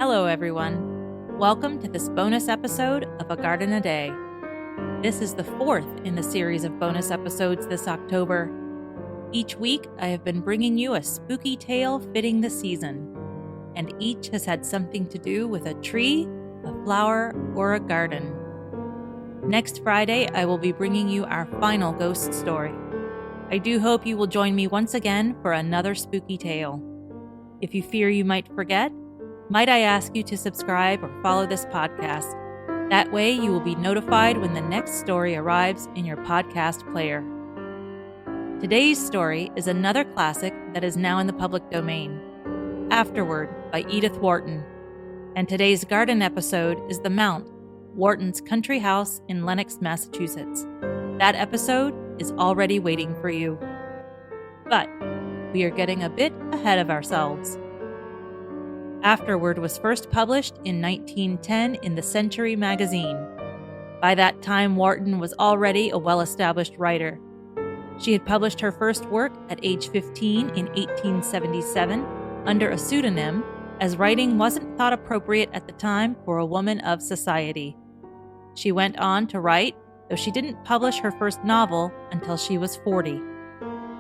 Hello, everyone. Welcome to this bonus episode of A Garden a Day. This is the fourth in the series of bonus episodes this October. Each week, I have been bringing you a spooky tale fitting the season, and each has had something to do with a tree, a flower, or a garden. Next Friday, I will be bringing you our final ghost story. I do hope you will join me once again for another spooky tale. If you fear you might forget, might I ask you to subscribe or follow this podcast? That way you will be notified when the next story arrives in your podcast player. Today's story is another classic that is now in the public domain, Afterward by Edith Wharton. And today's garden episode is The Mount, Wharton's country house in Lenox, Massachusetts. That episode is already waiting for you. But we are getting a bit ahead of ourselves. Afterward was first published in 1910 in the Century magazine. By that time, Wharton was already a well-established writer. She had published her first work at age 15 in 1877 under a pseudonym, as writing wasn't thought appropriate at the time for a woman of society. She went on to write, though she didn't publish her first novel until she was 40.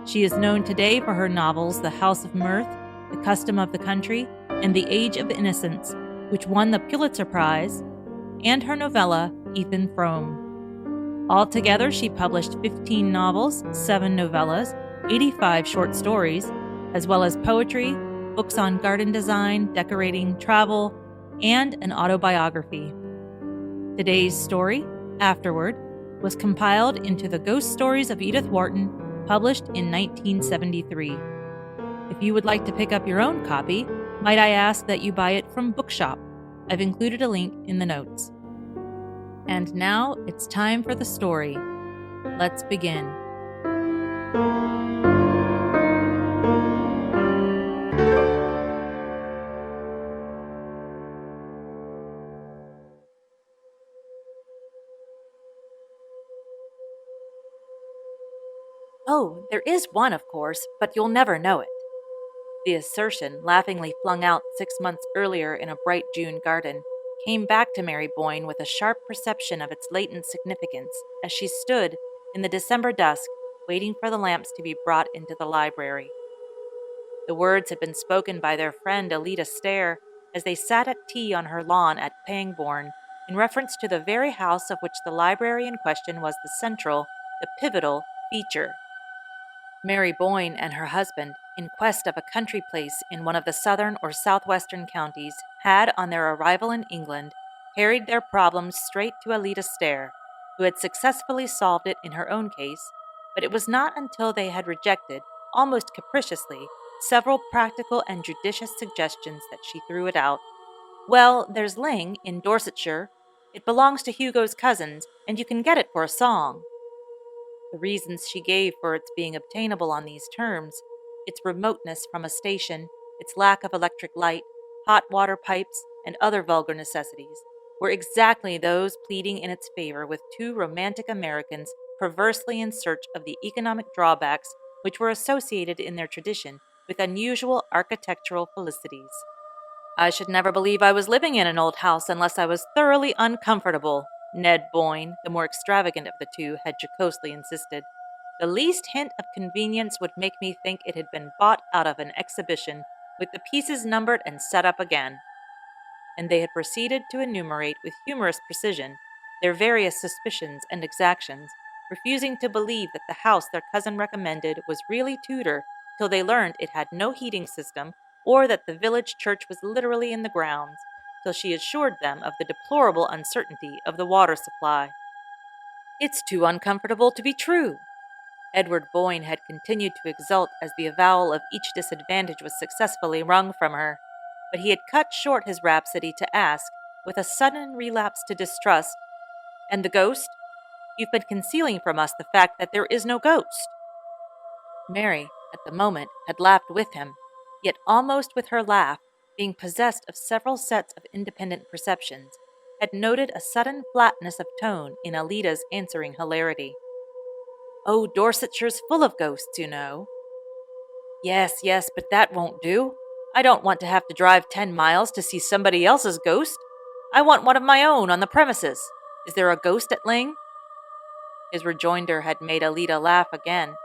She is known today for her novels The House of Mirth, The Custom of the Country, and The Age of Innocence, which won the Pulitzer Prize, and her novella, Ethan Frome. Altogether, she published 15 novels, 7 novellas, 85 short stories, as well as poetry, books on garden design, decorating, travel, and an autobiography. Today's story, Afterward, was compiled into The Ghost Stories of Edith Wharton, published in 1973. If you would like to pick up your own copy, might I ask that you buy it from Bookshop? I've included a link in the notes. And now it's time for the story. Let's begin. Oh, there is one, of course, but you'll never know it. The assertion, laughingly flung out 6 months earlier in a bright June garden, came back to Mary Boyne with a sharp perception of its latent significance as she stood in the December dusk waiting for the lamps to be brought into the library. The words had been spoken by their friend Alida Stair as they sat at tea on her lawn at Pangbourne, in reference to the very house of which the library in question was the central, the pivotal feature. Mary Boyne and her husband, in quest of a country place in one of the southern or southwestern counties, had, on their arrival in England, carried their problems straight to Alida Stair, who had successfully solved it in her own case, but it was not until they had rejected, almost capriciously, several practical and judicious suggestions that she threw it out. Well, there's Ling, in Dorsetshire. It belongs to Hugo's cousins, and you can get it for a song. The reasons she gave for its being obtainable on these terms, its remoteness from a station, its lack of electric light, hot water pipes, and other vulgar necessities, were exactly those pleading in its favor with two romantic Americans perversely in search of the economic drawbacks which were associated in their tradition with unusual architectural felicities. I should never believe I was living in an old house unless I was thoroughly uncomfortable, Ned Boyne, the more extravagant of the two, had jocosely insisted. The least hint of convenience would make me think it had been bought out of an exhibition, with the pieces numbered and set up again. And they had proceeded to enumerate with humorous precision their various suspicions and exactions, refusing to believe that the house their cousin recommended was really Tudor till they learned it had no heating system, or that the village church was literally in the grounds, till she assured them of the deplorable uncertainty of the water supply. "It's too uncomfortable to be true." Edward Boyne had continued to exult as the avowal of each disadvantage was successfully wrung from her, but he had cut short his rhapsody to ask, with a sudden relapse to distrust, "And the ghost? You've been concealing from us the fact that there is no ghost." Mary, at the moment, had laughed with him, yet almost with her laugh, being possessed of several sets of independent perceptions, had noted a sudden flatness of tone in Alida's answering hilarity. "Oh, Dorsetshires full of ghosts, you know." Yes, but that won't do. I don't want to have to drive 10 miles to see somebody else's ghost. I want one of my own on the premises. Is there a ghost at Ling?" His rejoinder had made Alida laugh again,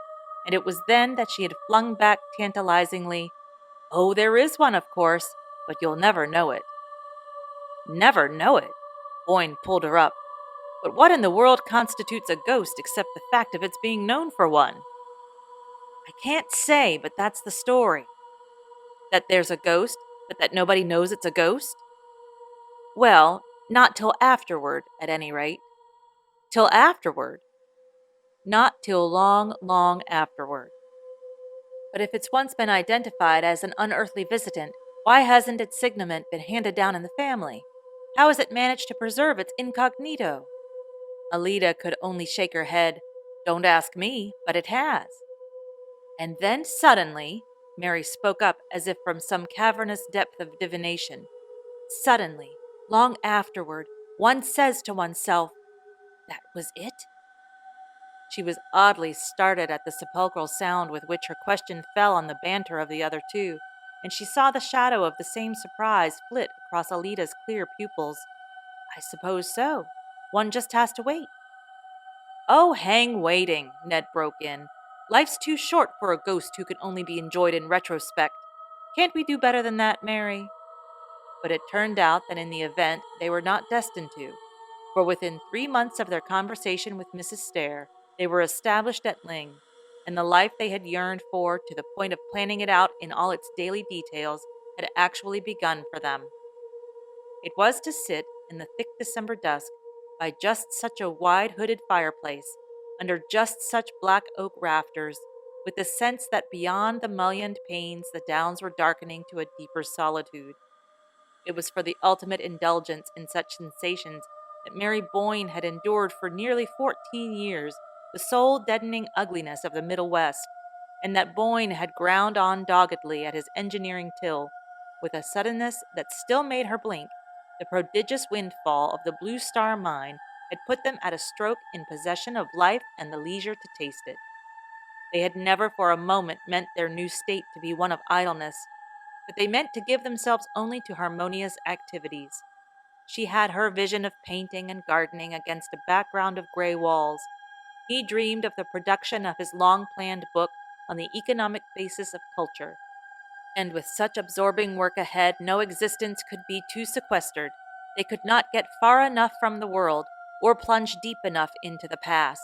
and it was then that she had flung back tantalizingly, "Oh, there is one, of course, but you'll never know it." Never know it? Boyne pulled her up. But what in the world constitutes a ghost except the fact of its being known for one? I can't say, but that's the story. That there's a ghost, but that nobody knows it's a ghost? Well, not till afterward, at any rate. Till afterward. Not till long, long afterward. But if it's once been identified as an unearthly visitant, why hasn't its signalement been handed down in the family? How has it managed to preserve its incognito? Alida could only shake her head. Don't ask me, but it has. And then suddenly, Mary spoke up as if from some cavernous depth of divination. Suddenly, long afterward, one says to oneself, "That was it?" She was oddly startled at the sepulchral sound with which her question fell on the banter of the other two, and she saw the shadow of the same surprise flit across Alida's clear pupils. "I suppose so. One just has to wait." "Oh, hang waiting," Ned broke in. "Life's too short for a ghost who can only be enjoyed in retrospect. Can't we do better than that, Mary?" But it turned out that in the event they were not destined to, for within 3 months of their conversation with Mrs. Stair, they were established at Ling, and the life they had yearned for to the point of planning it out in all its daily details had actually begun for them. It was to sit in the thick December dusk by just such a wide-hooded fireplace, under just such black oak rafters, with the sense that beyond the mullioned panes the downs were darkening to a deeper solitude. It was for the ultimate indulgence in such sensations that Mary Boyne had endured for nearly 14 years the soul-deadening ugliness of the Middle West, and that Boyne had ground on doggedly at his engineering till, with a suddenness that still made her blink. The prodigious windfall of the Blue Star Mine had put them at a stroke in possession of life and the leisure to taste it. They had never for a moment meant their new state to be one of idleness, but they meant to give themselves only to harmonious activities. She had her vision of painting and gardening against a background of gray walls. He dreamed of the production of his long-planned book on the economic basis of culture. And with such absorbing work ahead, no existence could be too sequestered. They could not get far enough from the world, or plunge deep enough into the past.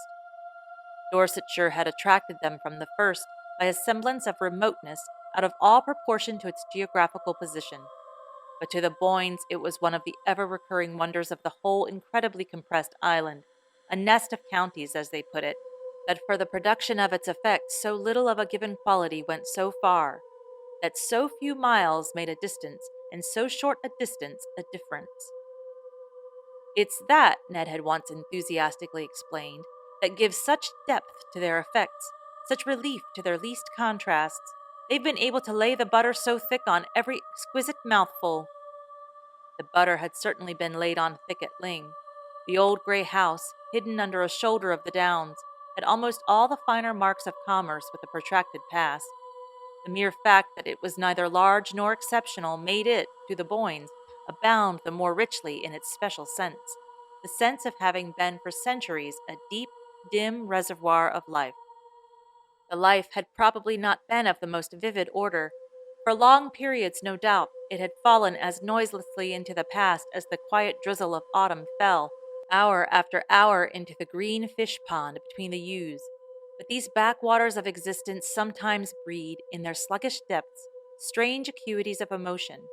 Dorsetshire had attracted them from the first by a semblance of remoteness out of all proportion to its geographical position. But to the Boynes it was one of the ever-recurring wonders of the whole incredibly compressed island, a nest of counties, as they put it, that for the production of its effects so little of a given quality went so far, that so few miles made a distance, and so short a distance a difference. "It's that," Ned had once enthusiastically explained, "that gives such depth to their effects, such relief to their least contrasts. They've been able to lay the butter so thick on every exquisite mouthful." The butter had certainly been laid on thick at Ling. The old gray house, hidden under a shoulder of the downs, had almost all the finer marks of commerce with a protracted past. The mere fact that it was neither large nor exceptional made it, to the Boynes, abound the more richly in its special sense, the sense of having been for centuries a deep, dim reservoir of life. The life had probably not been of the most vivid order. For long periods, no doubt, it had fallen as noiselessly into the past as the quiet drizzle of autumn fell, hour after hour, into the green fish pond between the yews. But these backwaters of existence sometimes breed, in their sluggish depths, strange acuities of emotion,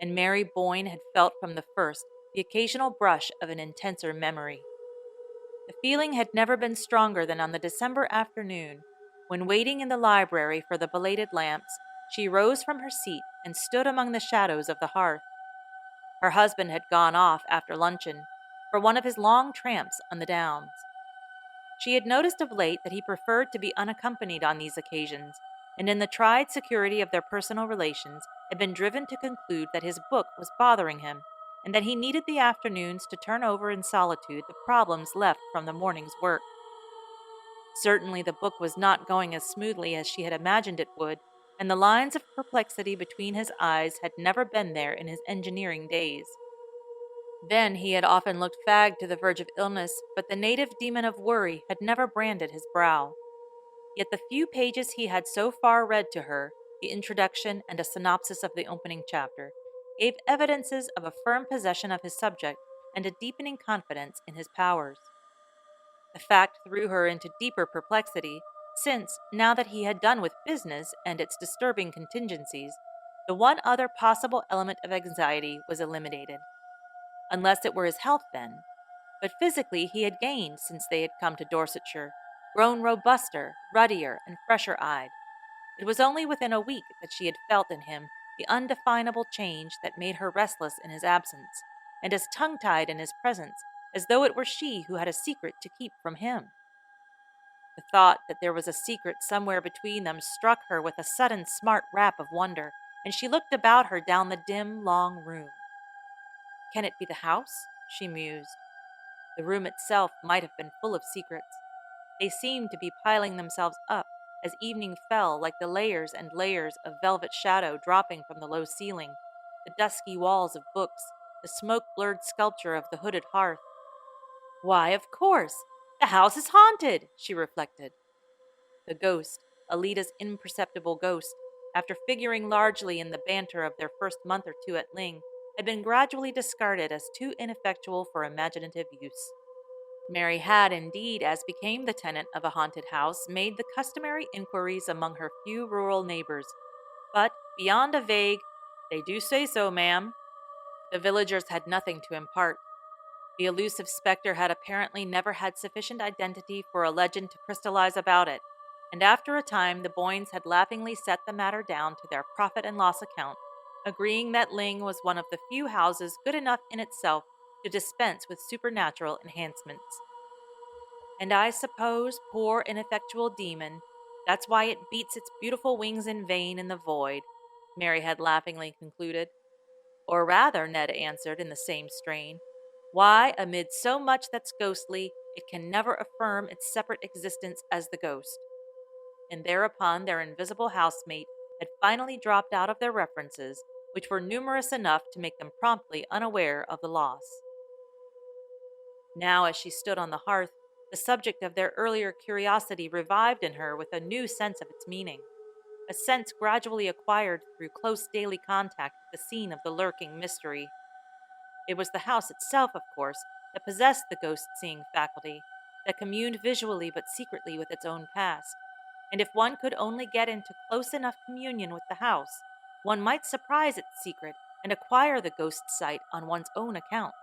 and Mary Boyne had felt from the first the occasional brush of an intenser memory. The feeling had never been stronger than on the December afternoon, when, waiting in the library for the belated lamps, she rose from her seat and stood among the shadows of the hearth. Her husband had gone off after luncheon for one of his long tramps on the downs. She had noticed of late that he preferred to be unaccompanied on these occasions, and in the tried security of their personal relations had been driven to conclude that his book was bothering him, and that he needed the afternoons to turn over in solitude the problems left from the morning's work. Certainly the book was not going as smoothly as she had imagined it would, and the lines of perplexity between his eyes had never been there in his engineering days. Then he had often looked fagged to the verge of illness, but the native demon of worry had never branded his brow. Yet the few pages he had so far read to her, the introduction and a synopsis of the opening chapter, gave evidences of a firm possession of his subject and a deepening confidence in his powers. The fact threw her into deeper perplexity, since, now that he had done with business and its disturbing contingencies, the one other possible element of anxiety was eliminated. Unless it were his health, then. But physically he had gained since they had come to Dorsetshire, grown robuster, ruddier, and fresher-eyed. It was only within a week that she had felt in him the undefinable change that made her restless in his absence, and as tongue-tied in his presence as though it were she who had a secret to keep from him. The thought that there was a secret somewhere between them struck her with a sudden smart rap of wonder, and she looked about her down the dim, long room. "Can it be the house?" she mused. The room itself might have been full of secrets. They seemed to be piling themselves up as evening fell, like the layers and layers of velvet shadow dropping from the low ceiling, the dusky walls of books, the smoke-blurred sculpture of the hooded hearth. "Why, of course! The house is haunted!" she reflected. The ghost, Alita's imperceptible ghost, after figuring largely in the banter of their first month or two at Ling, had been gradually discarded as too ineffectual for imaginative use. Mary had indeed, as became the tenant of a haunted house, made the customary inquiries among her few rural neighbors, but, beyond a vague, "They do say so, ma'am," the villagers had nothing to impart. The elusive specter had apparently never had sufficient identity for a legend to crystallize about it, and after a time the Boynes had laughingly set the matter down to their profit and loss account, agreeing that Ling was one of the few houses good enough in itself to dispense with supernatural enhancements. "And I suppose, poor ineffectual demon, that's why it beats its beautiful wings in vain in the void," Mary had laughingly concluded. "Or rather," Ned answered in the same strain, "why, amid so much that's ghostly, it can never affirm its separate existence as the ghost." And thereupon their invisible housemate had finally dropped out of their references, which were numerous enough to make them promptly unaware of the loss. Now, as she stood on the hearth, the subject of their earlier curiosity revived in her with a new sense of its meaning, a sense gradually acquired through close daily contact with the scene of the lurking mystery. It was the house itself, of course, that possessed the ghost-seeing faculty, that communed visually but secretly with its own past. And if one could only get into close enough communion with the house, one might surprise its secret and acquire the ghost sight on one's own account.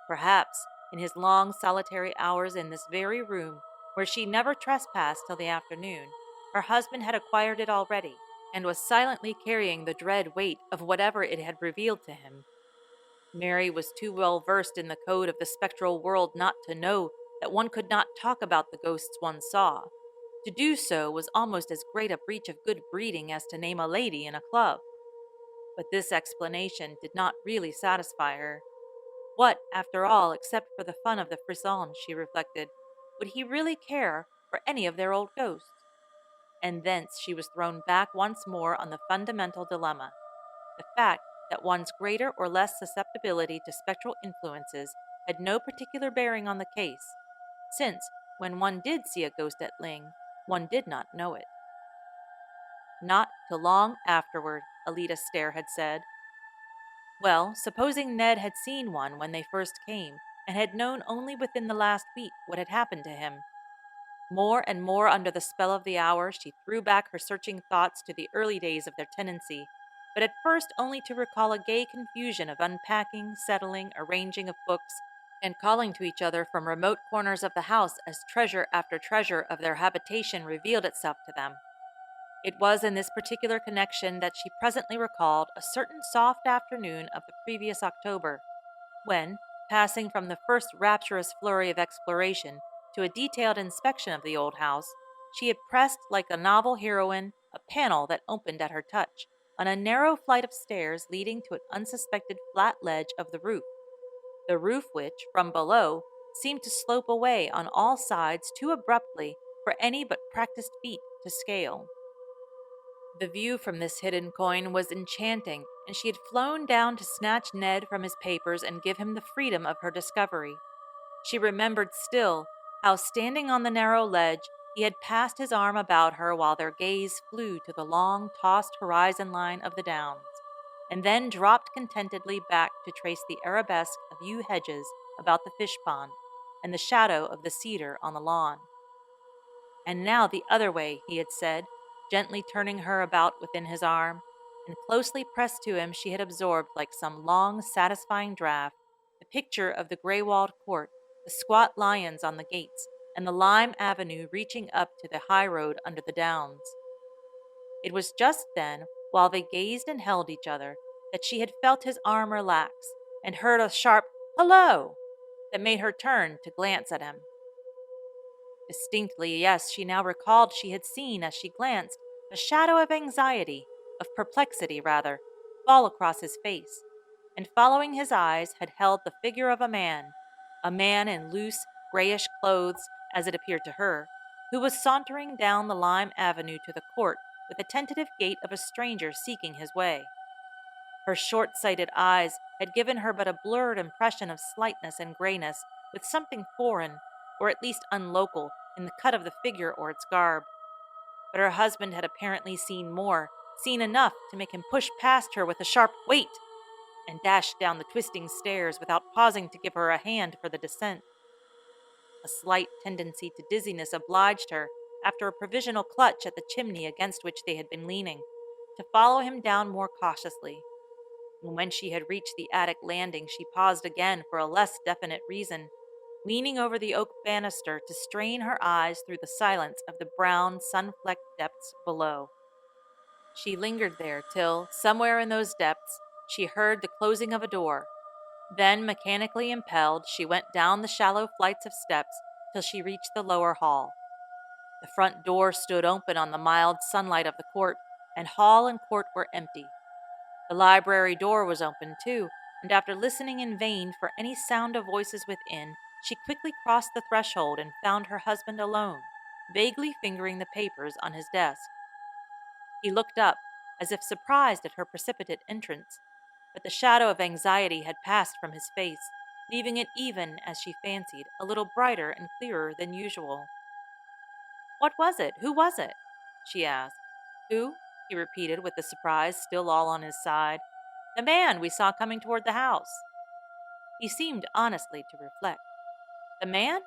Perhaps, in his long solitary hours in this very room, where she never trespassed till the afternoon, her husband had acquired it already, and was silently carrying the dread weight of whatever it had revealed to him. Mary was too well versed in the code of the spectral world not to know that one could not talk about the ghosts one saw. To do so was almost as great a breach of good breeding as to name a lady in a club. But this explanation did not really satisfy her. What, after all, except for the fun of the frisson, she reflected, would he really care for any of their old ghosts? And thence she was thrown back once more on the fundamental dilemma, the fact that one's greater or less susceptibility to spectral influences had no particular bearing on the case, since, when one did see a ghost at Ling, one did not know it. Not till long afterward, Alita Stair had said. Well, supposing Ned had seen one when they first came, and had known only within the last week what had happened to him. More and more under the spell of the hour, she threw back her searching thoughts to the early days of their tenancy, but at first only to recall a gay confusion of unpacking, settling, arranging of books, and calling to each other from remote corners of the house as treasure after treasure of their habitation revealed itself to them. It was in this particular connection that she presently recalled a certain soft afternoon of the previous October, when, passing from the first rapturous flurry of exploration to a detailed inspection of the old house, she had pressed like a novel heroine a panel that opened at her touch on a narrow flight of stairs leading to an unsuspected flat ledge of the roof which, from below, seemed to slope away on all sides too abruptly for any but practiced feet to scale. The view from this hidden coin was enchanting, and she had flown down to snatch Ned from his papers and give him the freedom of her discovery. She remembered still how, standing on the narrow ledge, he had passed his arm about her while their gaze flew to the long, tossed horizon line of the downs, and then dropped contentedly back to trace the arabesque of yew hedges about the fish pond and the shadow of the cedar on the lawn. And now the other way, he had said, gently turning her about within his arm, and closely pressed to him she had absorbed like some long, satisfying draught, the picture of the gray-walled court, the squat lions on the gates, and the lime avenue reaching up to the high road under the downs. It was just then, while they gazed and held each other, that she had felt his arm relax, and heard a sharp "Hello!" that made her turn to glance at him. Distinctly, yes, she now recalled she had seen, as she glanced, a shadow of anxiety, of perplexity rather, fall across his face, and following his eyes had held the figure of a man in loose, grayish clothes, as it appeared to her, who was sauntering down the lime avenue to the court with the tentative gait of a stranger seeking his way. Her short-sighted eyes had given her but a blurred impression of slightness and grayness, with something foreign, or at least unlocal, in the cut of the figure or its garb. But her husband had apparently seen more, seen enough to make him push past her with a sharp "Wait!" and dash down the twisting stairs without pausing to give her a hand for the descent. A slight tendency to dizziness obliged her, after a provisional clutch at the chimney against which they had been leaning, to follow him down more cautiously. And when she had reached the attic landing, she paused again for a less definite reason, leaning over the oak banister to strain her eyes through the silence of the brown, sun-flecked depths below. She lingered there till, somewhere in those depths, she heard the closing of a door. Then, mechanically impelled, she went down the shallow flights of steps till she reached the lower hall. The front door stood open on the mild sunlight of the court, and hall and court were empty. The library door was open, too, and after listening in vain for any sound of voices within, she quickly crossed the threshold and found her husband alone, vaguely fingering the papers on his desk. He looked up, as if surprised at her precipitate entrance, but the shadow of anxiety had passed from his face, leaving it even, as she fancied, a little brighter and clearer than usual. "What was it? Who was it?" she asked. "Who?" he repeated, with the surprise still all on his side. "The man we saw coming toward the house." He seemed honestly to reflect. "The man?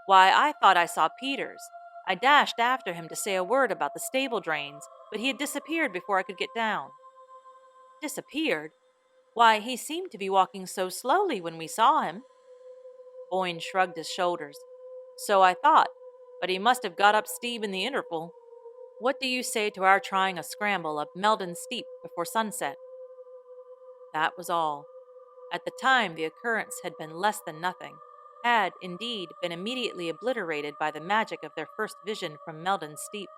Why, I thought I saw Peters. I dashed after him to say a word about the stable drains, but he had disappeared before I could get down." "Disappeared? Why, he seemed to be walking so slowly when we saw him." Boyne shrugged his shoulders. "So I thought, but he must have got up steam in the interval. What do you say to our trying a scramble up Meldon Steep before sunset?" That was all. At the time, the occurrence had been less than nothing, had, indeed, been immediately obliterated by the magic of their first vision from Meldon Steep,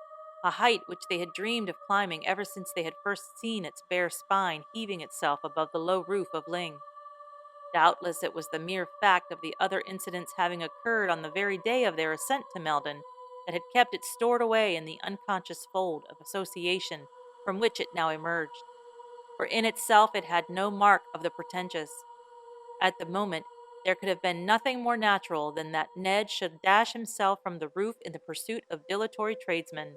a height which they had dreamed of climbing ever since they had first seen its bare spine heaving itself above the low roof of Ling. Doubtless it was the mere fact of the other incidents having occurred on the very day of their ascent to Meldon that had kept it stored away in the unconscious fold of association from which it now emerged, for in itself it had no mark of the pretentious. At the moment, there could have been nothing more natural than that Ned should dash himself from the roof in the pursuit of dilatory tradesmen.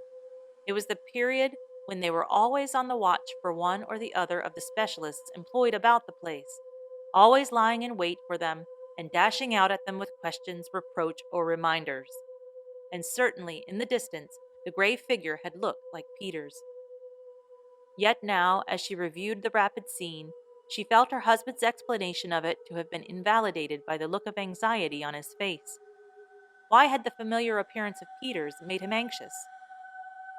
It was the period when they were always on the watch for one or the other of the specialists employed about the place, always lying in wait for them and dashing out at them with questions, reproach, or reminders. And certainly, in the distance, the gray figure had looked like Peters. Yet now, as she reviewed the rapid scene, she felt her husband's explanation of it to have been invalidated by the look of anxiety on his face. Why had the familiar appearance of Peters made him anxious?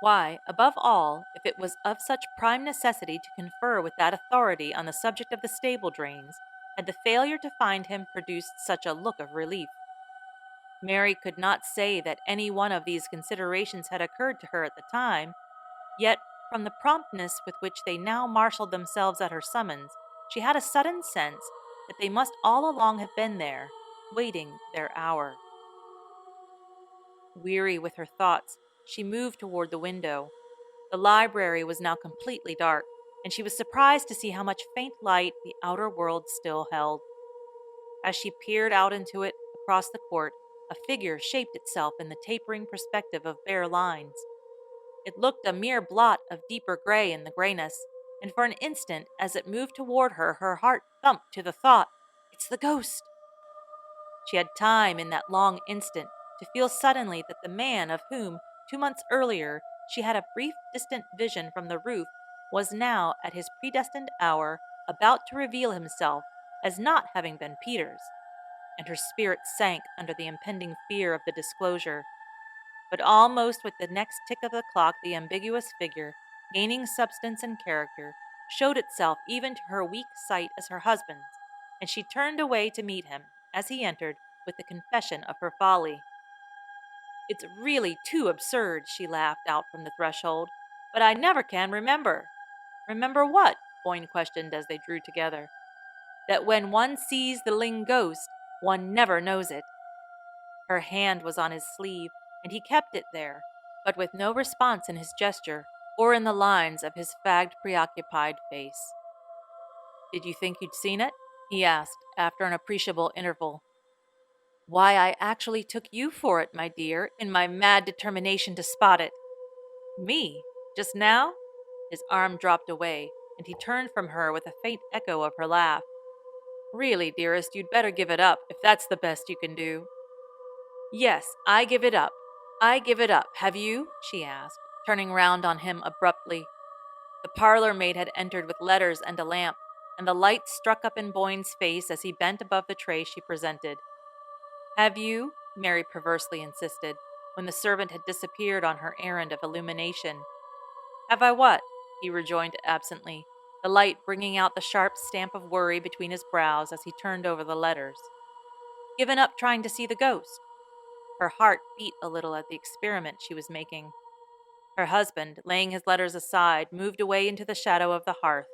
Why, above all, if it was of such prime necessity to confer with that authority on the subject of the stable drains, had the failure to find him produced such a look of relief? Mary could not say that any one of these considerations had occurred to her at the time, yet from the promptness with which they now marshaled themselves at her summons, she had a sudden sense that they must all along have been there, waiting their hour. Weary with her thoughts, she moved toward the window. The library was now completely dark, and she was surprised to see how much faint light the outer world still held. As she peered out into it across the court, a figure shaped itself in the tapering perspective of bare lines. It looked a mere blot of deeper gray in the grayness, and for an instant, as it moved toward her, her heart thumped to the thought, "It's the ghost!" She had time in that long instant to feel suddenly that the man of whom, 2 months earlier, she had a brief distant vision from the roof was now, at his predestined hour, about to reveal himself as not having been Peter's, and her spirit sank under the impending fear of the disclosure. But almost with the next tick of the clock, the ambiguous figure, gaining substance and character, showed itself even to her weak sight as her husband's, and she turned away to meet him, as he entered, with the confession of her folly. "It's really too absurd," she laughed out from the threshold, "but I never can remember." "Remember what?" Boyne questioned as they drew together. "That when one sees the Ling ghost, one never knows it." Her hand was on his sleeve, and he kept it there, but with no response in his gesture or in the lines of his fagged, preoccupied face. "Did you think you'd seen it?" he asked, after an appreciable interval. "Why, I actually took you for it, my dear, in my mad determination to spot it." "Me? Just now?" His arm dropped away, and he turned from her with a faint echo of her laugh. "Really, dearest, you'd better give it up, if that's the best you can do." "Yes, I give it up. I give it up. Have you?" she asked, turning round on him abruptly. The parlor maid had entered with letters and a lamp, and the light struck up in Boyne's face as he bent above the tray she presented. "Have you?" Mary perversely insisted, when the servant had disappeared on her errand of illumination. "Have I what?" he rejoined absently, the light bringing out the sharp stamp of worry between his brows as he turned over the letters. "Given up trying to see the ghost." Her heart beat a little at the experiment she was making. Her husband, laying his letters aside, moved away into the shadow of the hearth.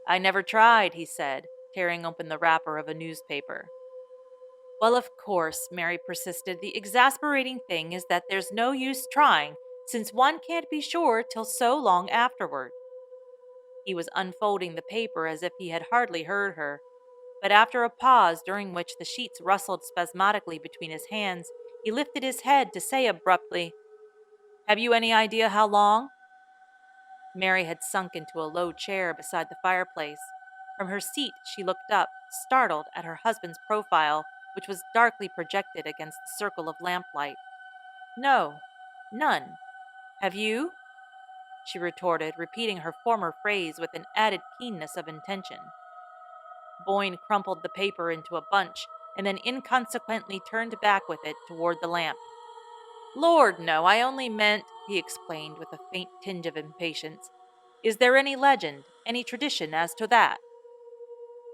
"I never tried," he said, tearing open the wrapper of a newspaper. "Well, of course," Mary persisted, "the exasperating thing is that there's no use trying, since one can't be sure till so long afterward." He was unfolding the paper as if he had hardly heard her, but after a pause during which the sheets rustled spasmodically between his hands, he lifted his head to say abruptly, "Have you any idea how long?" Mary had sunk into a low chair beside the fireplace. From her seat, she looked up, startled at her husband's profile, which was darkly projected against the circle of lamplight. "No, none. Have you?" she retorted, repeating her former phrase with an added keenness of intention. Boyne crumpled the paper into a bunch and then inconsequently turned back with it toward the lamp. "Lord, no, I only meant," he explained with a faint tinge of impatience. "Is there any legend, any tradition as to that?"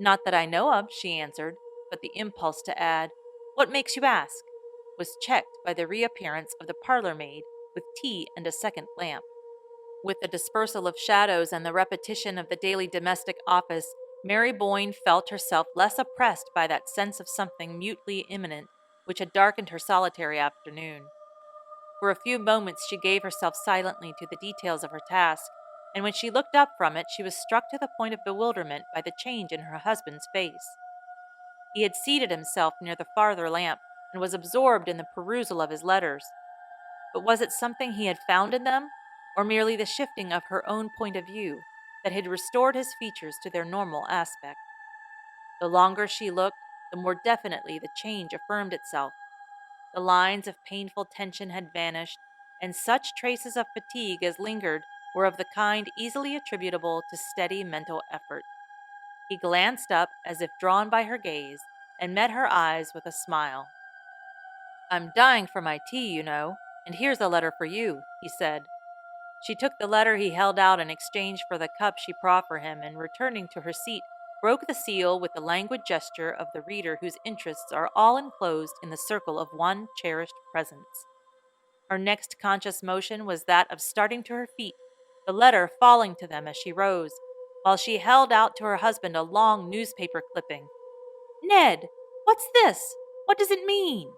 "Not that I know of," she answered, but the impulse to add, "What makes you ask?" was checked by the reappearance of the parlor maid with tea and a second lamp. With the dispersal of shadows and the repetition of the daily domestic office, Mary Boyne felt herself less oppressed by that sense of something mutely imminent which had darkened her solitary afternoon. For a few moments she gave herself silently to the details of her task, and when she looked up from it she was struck to the point of bewilderment by the change in her husband's face. He had seated himself near the farther lamp and was absorbed in the perusal of his letters. But was it something he had found in them, or merely the shifting of her own point of view, that had restored his features to their normal aspect? The longer she looked, the more definitely the change affirmed itself. The lines of painful tension had vanished, and such traces of fatigue as lingered were of the kind easily attributable to steady mental effort. He glanced up as if drawn by her gaze, and met her eyes with a smile. "I'm dying for my tea, you know, and here's a letter for you," he said. She took the letter he held out in exchange for the cup she proffered him, and returning to her seat, broke the seal with the languid gesture of the reader whose interests are all enclosed in the circle of one cherished presence. Her next conscious motion was that of starting to her feet, the letter falling to them as she rose, while she held out to her husband a long newspaper clipping. "Ned, what's this? What does it mean?"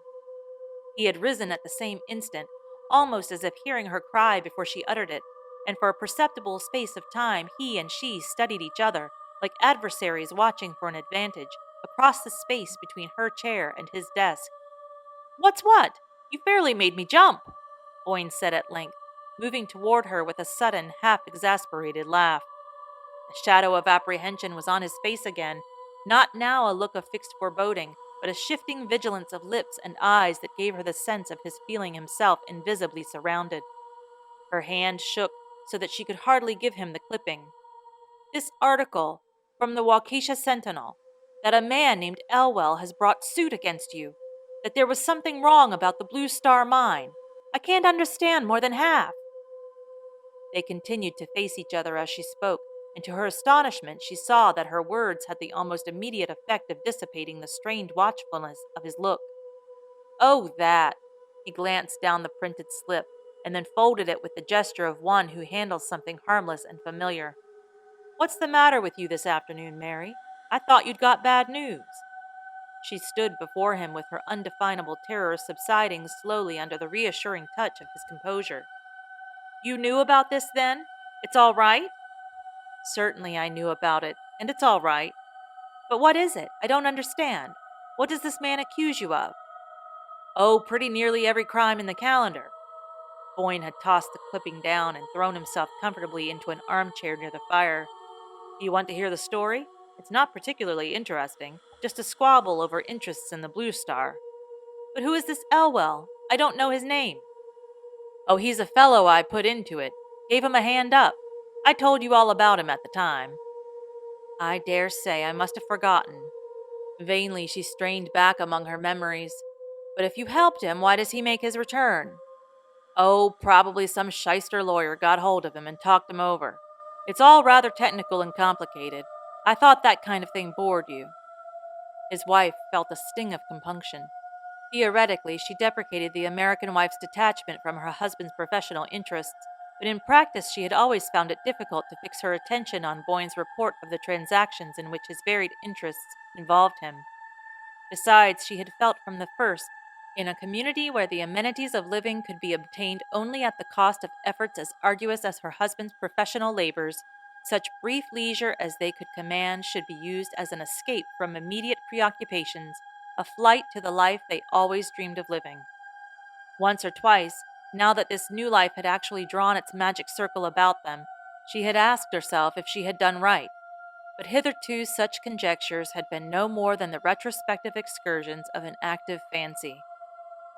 He had risen at the same instant, almost as if hearing her cry before she uttered it, and for a perceptible space of time he and she studied each other, like adversaries watching for an advantage, across the space between her chair and his desk. "What's what? You fairly made me jump," Boyne said at length, moving toward her with a sudden, half-exasperated laugh. A shadow of apprehension was on his face again, not now a look of fixed foreboding, but a shifting vigilance of lips and eyes that gave her the sense of his feeling himself invisibly surrounded. Her hand shook so that she could hardly give him the clipping. "This article from the Waukesha Sentinel, that a man named Elwell has brought suit against you, that there was something wrong about the Blue Star Mine. I can't understand more than half." They continued to face each other as she spoke, and to her astonishment she saw that her words had the almost immediate effect of dissipating the strained watchfulness of his look. "Oh, that." He glanced down the printed slip, and then folded it with the gesture of one who handles something harmless and familiar. "What's the matter with you this afternoon, Mary? I thought you'd got bad news." She stood before him with her undefinable terror subsiding slowly under the reassuring touch of his composure. "You knew about this, then? It's all right?" "Certainly I knew about it, and it's all right. But what is it? I don't understand. What does this man accuse you of?" "Oh, pretty nearly every crime in the calendar." Boyne had tossed the clipping down and thrown himself comfortably into an armchair near the fire. "Do you want to hear the story? It's not particularly interesting, just a squabble over interests in the Blue Star." "But who is this Elwell? I don't know his name." "Oh, he's a fellow I put into it. Gave him a hand up. I told you all about him at the time." "I dare say I must have forgotten." Vainly she strained back among her memories. "But if you helped him, why does he make his return?" "Oh, probably some shyster lawyer got hold of him and talked him over. It's all rather technical and complicated. I thought that kind of thing bored you." His wife felt a sting of compunction. Theoretically, she deprecated the American wife's detachment from her husband's professional interests, but in practice she had always found it difficult to fix her attention on Boyne's report of the transactions in which his varied interests involved him. Besides, she had felt from the first, in a community where the amenities of living could be obtained only at the cost of efforts as arduous as her husband's professional labors, such brief leisure as they could command should be used as an escape from immediate preoccupations, a flight to the life they always dreamed of living. Once or twice, now that this new life had actually drawn its magic circle about them, she had asked herself if she had done right, but hitherto such conjectures had been no more than the retrospective excursions of an active fancy.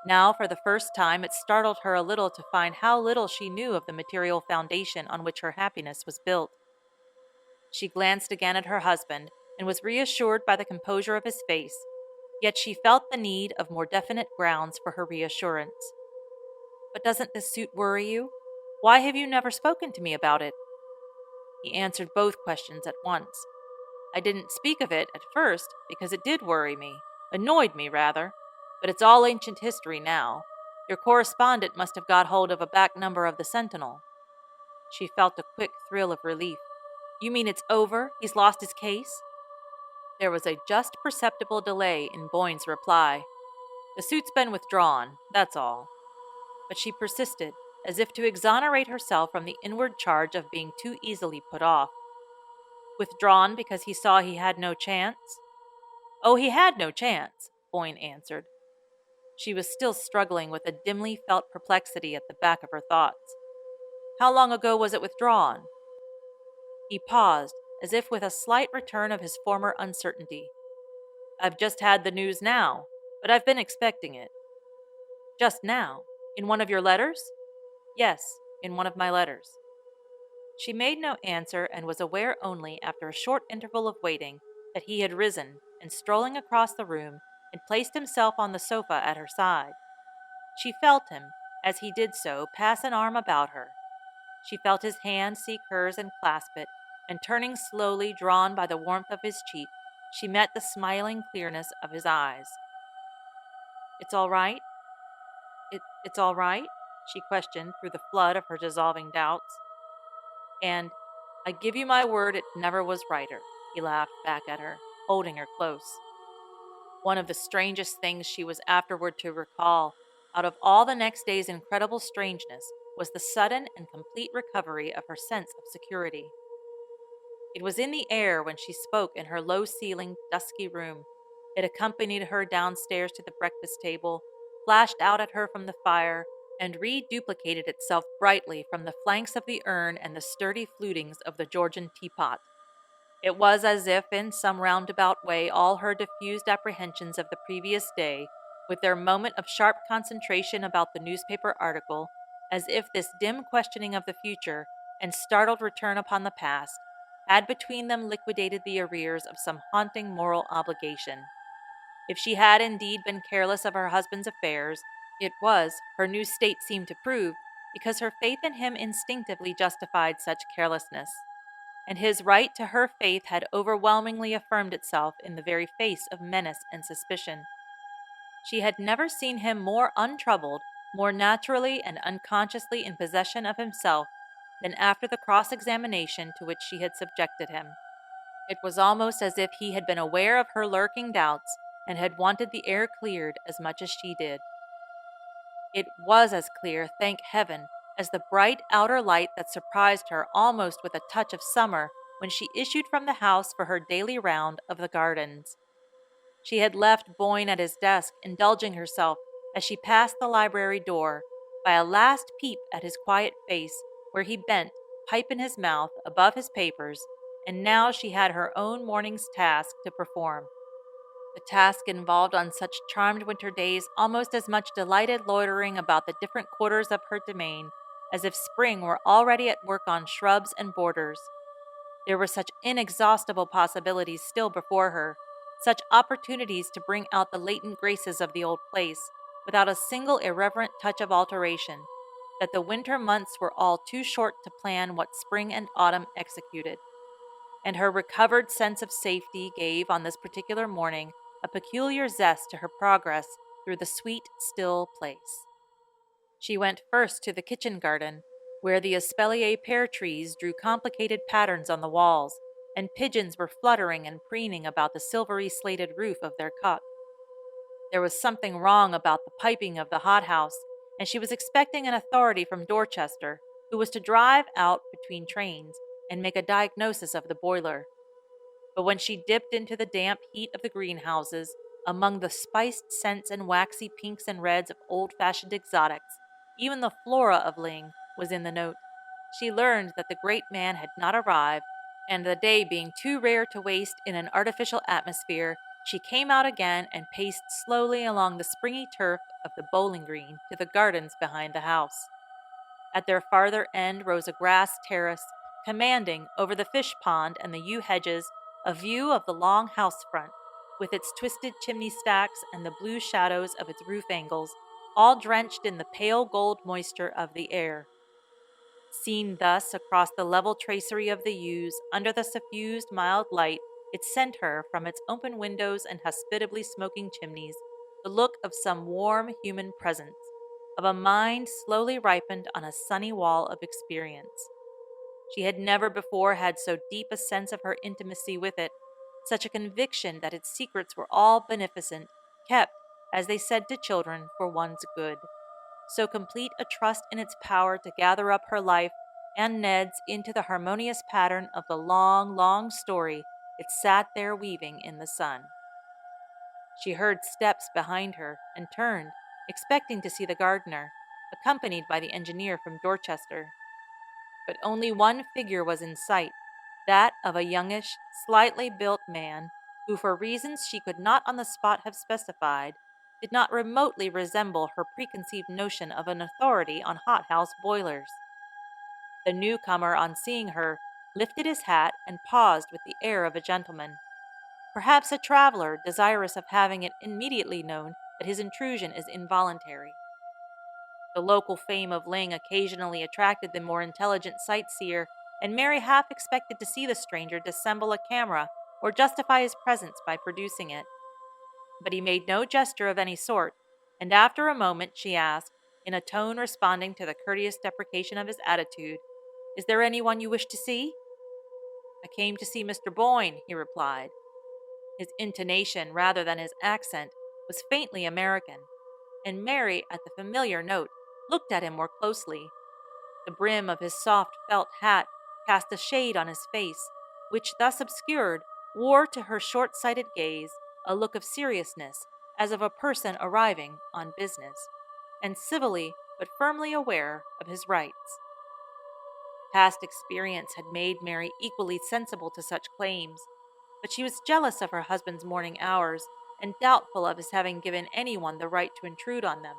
Now, for the first time, it startled her a little to find how little she knew of the material foundation on which her happiness was built. She glanced again at her husband and was reassured by the composure of his face, yet she felt the need of more definite grounds for her reassurance. "But doesn't this suit worry you? Why have you never spoken to me about it?" He answered both questions at once. "I didn't speak of it at first because it did worry me, annoyed me, rather. But it's all ancient history now. Your correspondent must have got hold of a back number of the Sentinel." She felt a quick thrill of relief. "You mean it's over? He's lost his case?" There was a just perceptible delay in Boyne's reply. "The suit's been withdrawn, that's all." But she persisted, as if to exonerate herself from the inward charge of being too easily put off. "Withdrawn because he saw he had no chance?" "Oh, he had no chance," Boyne answered. She was still struggling with a dimly felt perplexity at the back of her thoughts. "How long ago was it withdrawn?" He paused, as if with a slight return of his former uncertainty. "I've just had the news now, but I've been expecting it." "Just now? In one of your letters?" "Yes, in one of my letters." She made no answer and was aware only, after a short interval of waiting, that he had risen and, strolling across the room, had placed himself on the sofa at her side. She felt him, as he did so, pass an arm about her. She felt his hand seek hers and clasp it, and turning slowly, drawn by the warmth of his cheek, she met the smiling clearness of his eyes. "It's all right? It's all right?" she questioned through the flood of her dissolving doubts. "And I give you my word it never was righter," he laughed back at her, holding her close. One of the strangest things she was afterward to recall, out of all the next day's incredible strangeness, was the sudden and complete recovery of her sense of security. It was in the air when she spoke in her low-ceilinged, dusky room. It accompanied her downstairs to the breakfast table, flashed out at her from the fire, and reduplicated itself brightly from the flanks of the urn and the sturdy flutings of the Georgian teapot. It was as if, in some roundabout way, all her diffused apprehensions of the previous day, with their moment of sharp concentration about the newspaper article, as if this dim questioning of the future and startled return upon the past, had between them liquidated the arrears of some haunting moral obligation. If she had indeed been careless of her husband's affairs, it was, her new state seemed to prove, because her faith in him instinctively justified such carelessness, and his right to her faith had overwhelmingly affirmed itself in the very face of menace and suspicion. She had never seen him more untroubled, more naturally and unconsciously in possession of himself than after the cross-examination to which she had subjected him. It was almost as if he had been aware of her lurking doubts and had wanted the air cleared as much as she did. It was as clear, thank heaven, as the bright outer light that surprised her almost with a touch of summer when she issued from the house for her daily round of the gardens. She had left Boyne at his desk, indulging herself, as she passed the library door, by a last peep at his quiet face, where he bent, pipe in his mouth, above his papers, and now she had her own morning's task to perform. The task involved on such charmed winter days almost as much delighted loitering about the different quarters of her domain as if spring were already at work on shrubs and borders. There were such inexhaustible possibilities still before her, such opportunities to bring out the latent graces of the old place, without a single irreverent touch of alteration, that the winter months were all too short to plan what spring and autumn executed. And her recovered sense of safety gave, on this particular morning, a peculiar zest to her progress through the sweet, still place. She went first to the kitchen garden, where the espalier pear trees drew complicated patterns on the walls, and pigeons were fluttering and preening about the silvery slated roof of their cote. There was something wrong about the piping of the hothouse, and she was expecting an authority from Dorchester, who was to drive out between trains and make a diagnosis of the boiler. But when she dipped into the damp heat of the greenhouses, among the spiced scents and waxy pinks and reds of old-fashioned exotics, even the flora of Ling was in the note. She learned that the great man had not arrived, and the day being too rare to waste in an artificial atmosphere, she came out again and paced slowly along the springy turf of the bowling green to the gardens behind the house. At their farther end rose a grass terrace, commanding, over the fish pond and the yew hedges, a view of the long house front, with its twisted chimney stacks and the blue shadows of its roof angles, all drenched in the pale gold moisture of the air. Seen thus across the level tracery of the yews, under the suffused mild light, it sent her, from its open windows and hospitably smoking chimneys, the look of some warm human presence, of a mind slowly ripened on a sunny wall of experience. She had never before had so deep a sense of her intimacy with it, such a conviction that its secrets were all beneficent, kept, as they said to children, for one's good. So complete a trust in its power to gather up her life and Ned's into the harmonious pattern of the long, long story it sat there weaving in the sun. She heard steps behind her and turned, expecting to see the gardener, accompanied by the engineer from Dorchester. But only one figure was in sight, that of a youngish, slightly built man who, for reasons she could not on the spot have specified, did not remotely resemble her preconceived notion of an authority on hothouse boilers. The newcomer, on seeing her, lifted his hat and paused with the air of a gentleman. Perhaps a traveler, desirous of having it immediately known that his intrusion is involuntary. The local fame of Ling occasionally attracted the more intelligent sightseer, and Mary half expected to see the stranger dissemble a camera or justify his presence by producing it. But he made no gesture of any sort, and after a moment she asked, in a tone responding to the courteous deprecation of his attitude, "Is there anyone you wish to see?" "I came to see Mr. Boyne," he replied. His intonation, rather than his accent, was faintly American, and Mary, at the familiar note, looked at him more closely. The brim of his soft felt hat cast a shade on his face, which, thus obscured, wore to her short-sighted gaze a look of seriousness, as of a person arriving on business, and civilly but firmly aware of his rights. Past experience had made Mary equally sensible to such claims, but she was jealous of her husband's morning hours and doubtful of his having given anyone the right to intrude on them.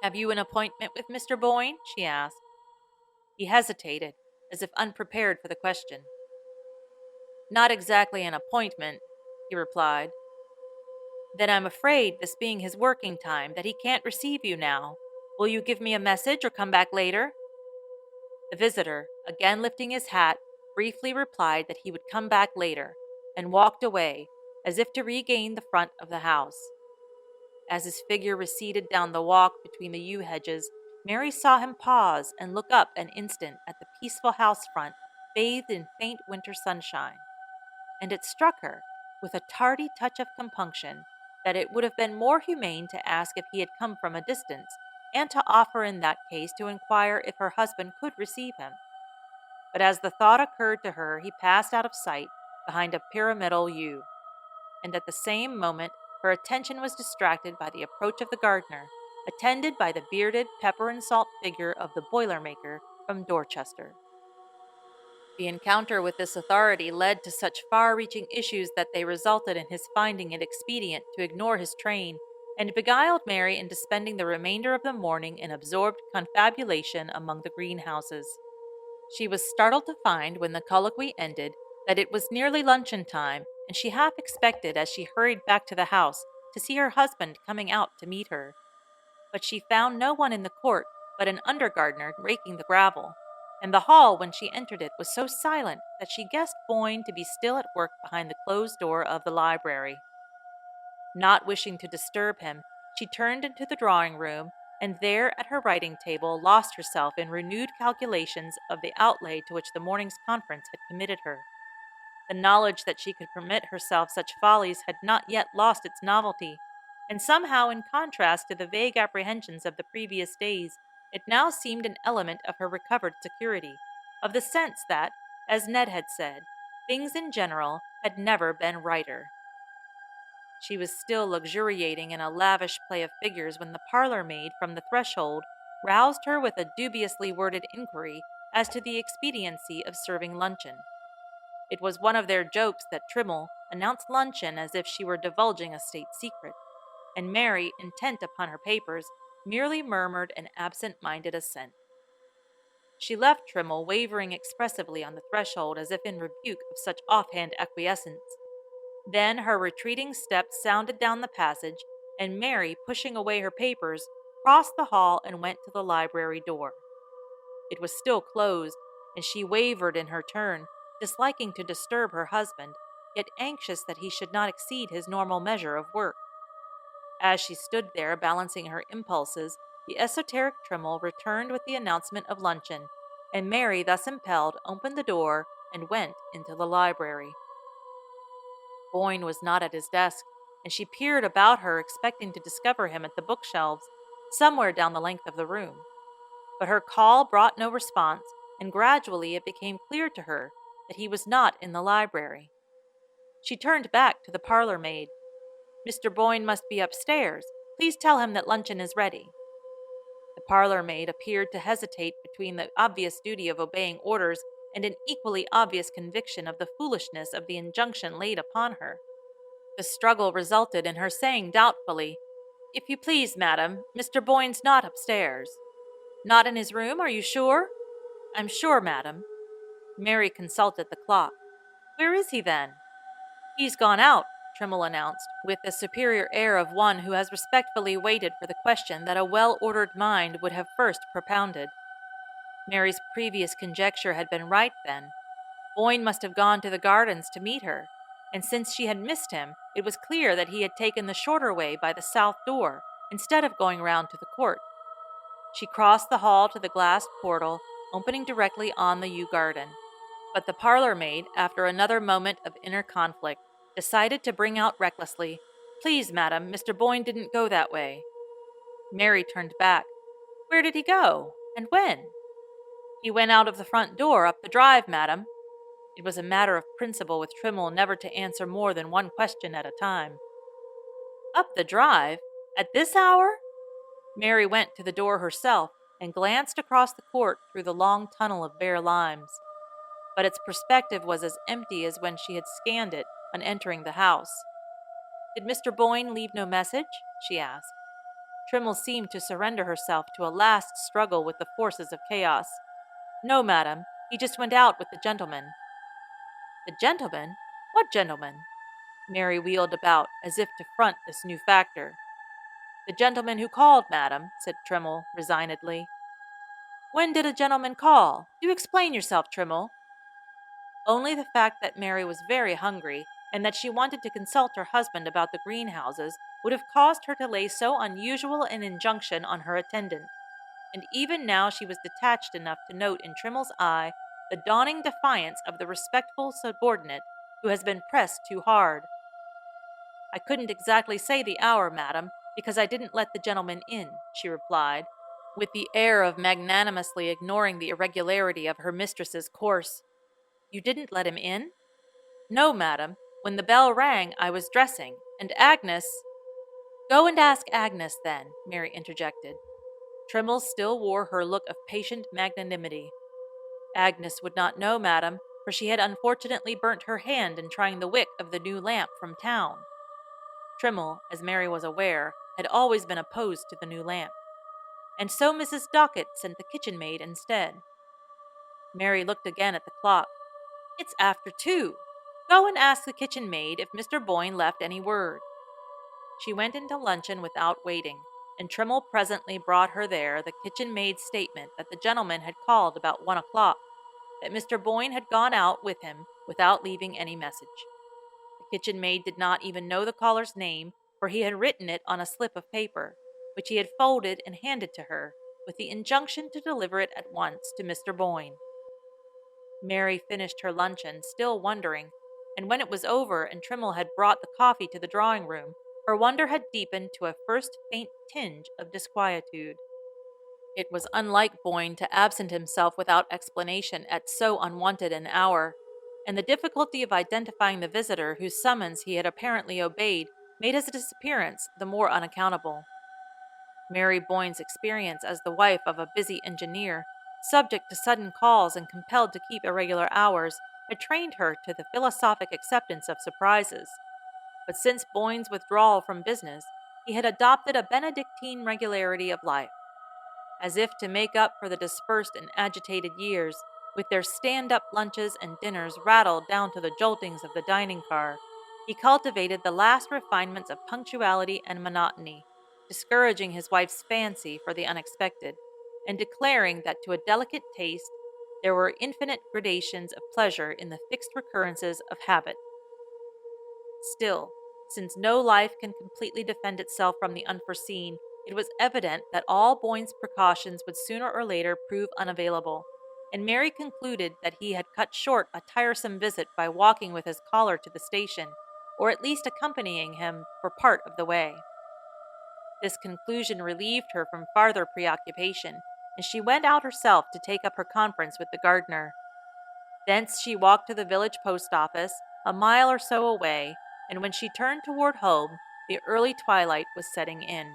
"Have you an appointment with Mr. Boyne?" she asked. He hesitated, as if unprepared for the question. "Not exactly an appointment," he replied. "Then I'm afraid, this being his working time, that he can't receive you now. Will you give me a message or come back later?" The visitor, again lifting his hat, briefly replied that he would come back later, and walked away, as if to regain the front of the house. As his figure receded down the walk between the yew hedges, Mary saw him pause and look up an instant at the peaceful house front, bathed in faint winter sunshine. And it struck her, with a tardy touch of compunction, that it would have been more humane to ask if he had come from a distance, and to offer in that case to inquire if her husband could receive him. But as the thought occurred to her, he passed out of sight behind a pyramidal yew, and at the same moment her attention was distracted by the approach of the gardener, attended by the bearded, pepper-and-salt figure of the boiler-maker from Dorchester. The encounter with this authority led to such far-reaching issues that they resulted in his finding it expedient to ignore his train, and beguiled Mary into spending the remainder of the morning in absorbed confabulation among the greenhouses. She was startled to find, when the colloquy ended, that it was nearly luncheon time, and she half expected, as she hurried back to the house, to see her husband coming out to meet her. But she found no one in the court but an under-gardener raking the gravel, and the hall, when she entered it, was so silent that she guessed Boyne to be still at work behind the closed door of the library. Not wishing to disturb him, she turned into the drawing-room, and there at her writing table lost herself in renewed calculations of the outlay to which the morning's conference had committed her. The knowledge that she could permit herself such follies had not yet lost its novelty, and somehow, in contrast to the vague apprehensions of the previous days, it now seemed an element of her recovered security, of the sense that, as Ned had said, things in general had never been righter. She was still luxuriating in a lavish play of figures when the parlor-maid from the threshold roused her with a dubiously worded inquiry as to the expediency of serving luncheon. It was one of their jokes that Trimble announced luncheon as if she were divulging a state secret, and Mary, intent upon her papers, merely murmured an absent-minded assent. She left Trimble wavering expressively on the threshold as if in rebuke of such offhand acquiescence. Then her retreating steps sounded down the passage, and Mary, pushing away her papers, crossed the hall and went to the library door. It was still closed, and she wavered in her turn, disliking to disturb her husband, yet anxious that he should not exceed his normal measure of work. As she stood there balancing her impulses, the esoteric Trimble returned with the announcement of luncheon, and Mary, thus impelled, opened the door and went into the library. Boyne was not at his desk, and she peered about her, expecting to discover him at the bookshelves, somewhere down the length of the room. But her call brought no response, and gradually it became clear to her that he was not in the library. She turned back to the parlor-maid. "Mr. Boyne must be upstairs. Please tell him that luncheon is ready." The parlor-maid appeared to hesitate between the obvious duty of obeying orders and an equally obvious conviction of the foolishness of the injunction laid upon her. The struggle resulted in her saying doubtfully, "If you please, madam, Mr. Boyne's not upstairs." "Not in his room, are you sure?" "I'm sure, madam." Mary consulted the clock. "Where is he, then?" "He's gone out," Trimble announced, with the superior air of one who has respectfully waited for the question that a well-ordered mind would have first propounded. Mary's previous conjecture had been right, then. Boyne must have gone to the gardens to meet her, and since she had missed him, it was clear that he had taken the shorter way by the south door, instead of going round to the court. She crossed the hall to the glass portal, opening directly on the yew garden. But the parlor-maid, after another moment of inner conflict, decided to bring out recklessly, "Please, madam, Mr. Boyne didn't go that way." Mary turned back. "Where did he go?" And when? He went out of the front door, up the drive, madam. It was a matter of principle with Trimmel never to answer more than one question at a time. Up the drive? At this hour? Mary went to the door herself and glanced across the court through the long tunnel of bare limes. But its perspective was as empty as when she had scanned it on entering the house. Did Mr. Boyne leave no message? She asked. Trimmel seemed to surrender herself to a last struggle with the forces of chaos. No, madam. He just went out with the gentleman. The gentleman? What gentleman? Mary wheeled about as if to front this new factor. The gentleman who called, madam, said Trimmel resignedly. When did a gentleman call? Do explain yourself, Trimmel. Only the fact that Mary was very hungry and that she wanted to consult her husband about the greenhouses would have caused her to lay so unusual an injunction on her attendant. And even now she was detached enough to note in Trimmel's eye the dawning defiance of the respectful subordinate who has been pressed too hard. I couldn't exactly say the hour, madam, because I didn't let the gentleman in, she replied, with the air of magnanimously ignoring the irregularity of her mistress's course. You didn't let him in? No, madam. When the bell rang, I was dressing, and Agnes— Go and ask Agnes, then, Mary interjected. Trimmel still wore her look of patient magnanimity. Agnes would not know, madam, for she had unfortunately burnt her hand in trying the wick of the new lamp from town. Trimmel, as Mary was aware, had always been opposed to the new lamp. And so Mrs. Dockett sent the kitchen maid instead. Mary looked again at the clock. It's after 2. Go and ask the kitchen maid if Mr. Boyne left any word. She went into luncheon without waiting, and Trimmel presently brought her there the kitchen maid's statement that the gentleman had called about 1 o'clock, that Mr. Boyne had gone out with him without leaving any message. The kitchen maid did not even know the caller's name, for he had written it on a slip of paper, which he had folded and handed to her, with the injunction to deliver it at once to Mr. Boyne. Mary finished her luncheon, still wondering, and when it was over and Trimmel had brought the coffee to the drawing-room, her wonder had deepened to a first faint tinge of disquietude. It was unlike Boyne to absent himself without explanation at so unwonted an hour, and the difficulty of identifying the visitor whose summons he had apparently obeyed made his disappearance the more unaccountable. Mary Boyne's experience as the wife of a busy engineer, subject to sudden calls and compelled to keep irregular hours, had trained her to the philosophic acceptance of surprises. But since Boyne's withdrawal from business, he had adopted a Benedictine regularity of life. As if to make up for the dispersed and agitated years, with their stand-up lunches and dinners rattled down to the joltings of the dining car, he cultivated the last refinements of punctuality and monotony, discouraging his wife's fancy for the unexpected, and declaring that to a delicate taste there were infinite gradations of pleasure in the fixed recurrences of habit. Still, since no life can completely defend itself from the unforeseen, it was evident that all Boyne's precautions would sooner or later prove unavailable, and Mary concluded that he had cut short a tiresome visit by walking with his caller to the station, or at least accompanying him for part of the way. This conclusion relieved her from farther preoccupation, and she went out herself to take up her conference with the gardener. Thence she walked to the village post office, a mile or so away, and when she turned toward home, the early twilight was setting in.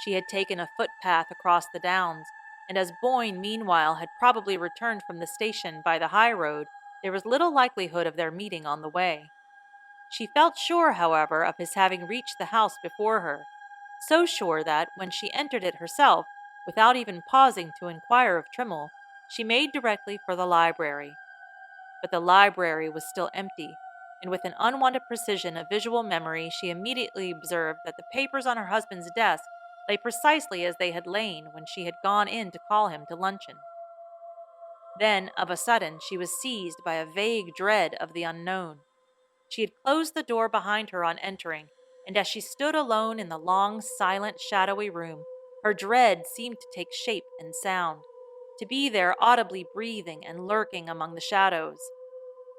She had taken a footpath across the downs, and as Boyne meanwhile had probably returned from the station by the high road, there was little likelihood of their meeting on the way. She felt sure, however, of his having reached the house before her, so sure that, when she entered it herself, without even pausing to inquire of Trimmel, she made directly for the library. But the library was still empty, and with an unwonted precision of visual memory she immediately observed that the papers on her husband's desk lay precisely as they had lain when she had gone in to call him to luncheon. Then, of a sudden, she was seized by a vague dread of the unknown. She had closed the door behind her on entering, and as she stood alone in the long, silent, shadowy room, her dread seemed to take shape and sound, to be there audibly breathing and lurking among the shadows.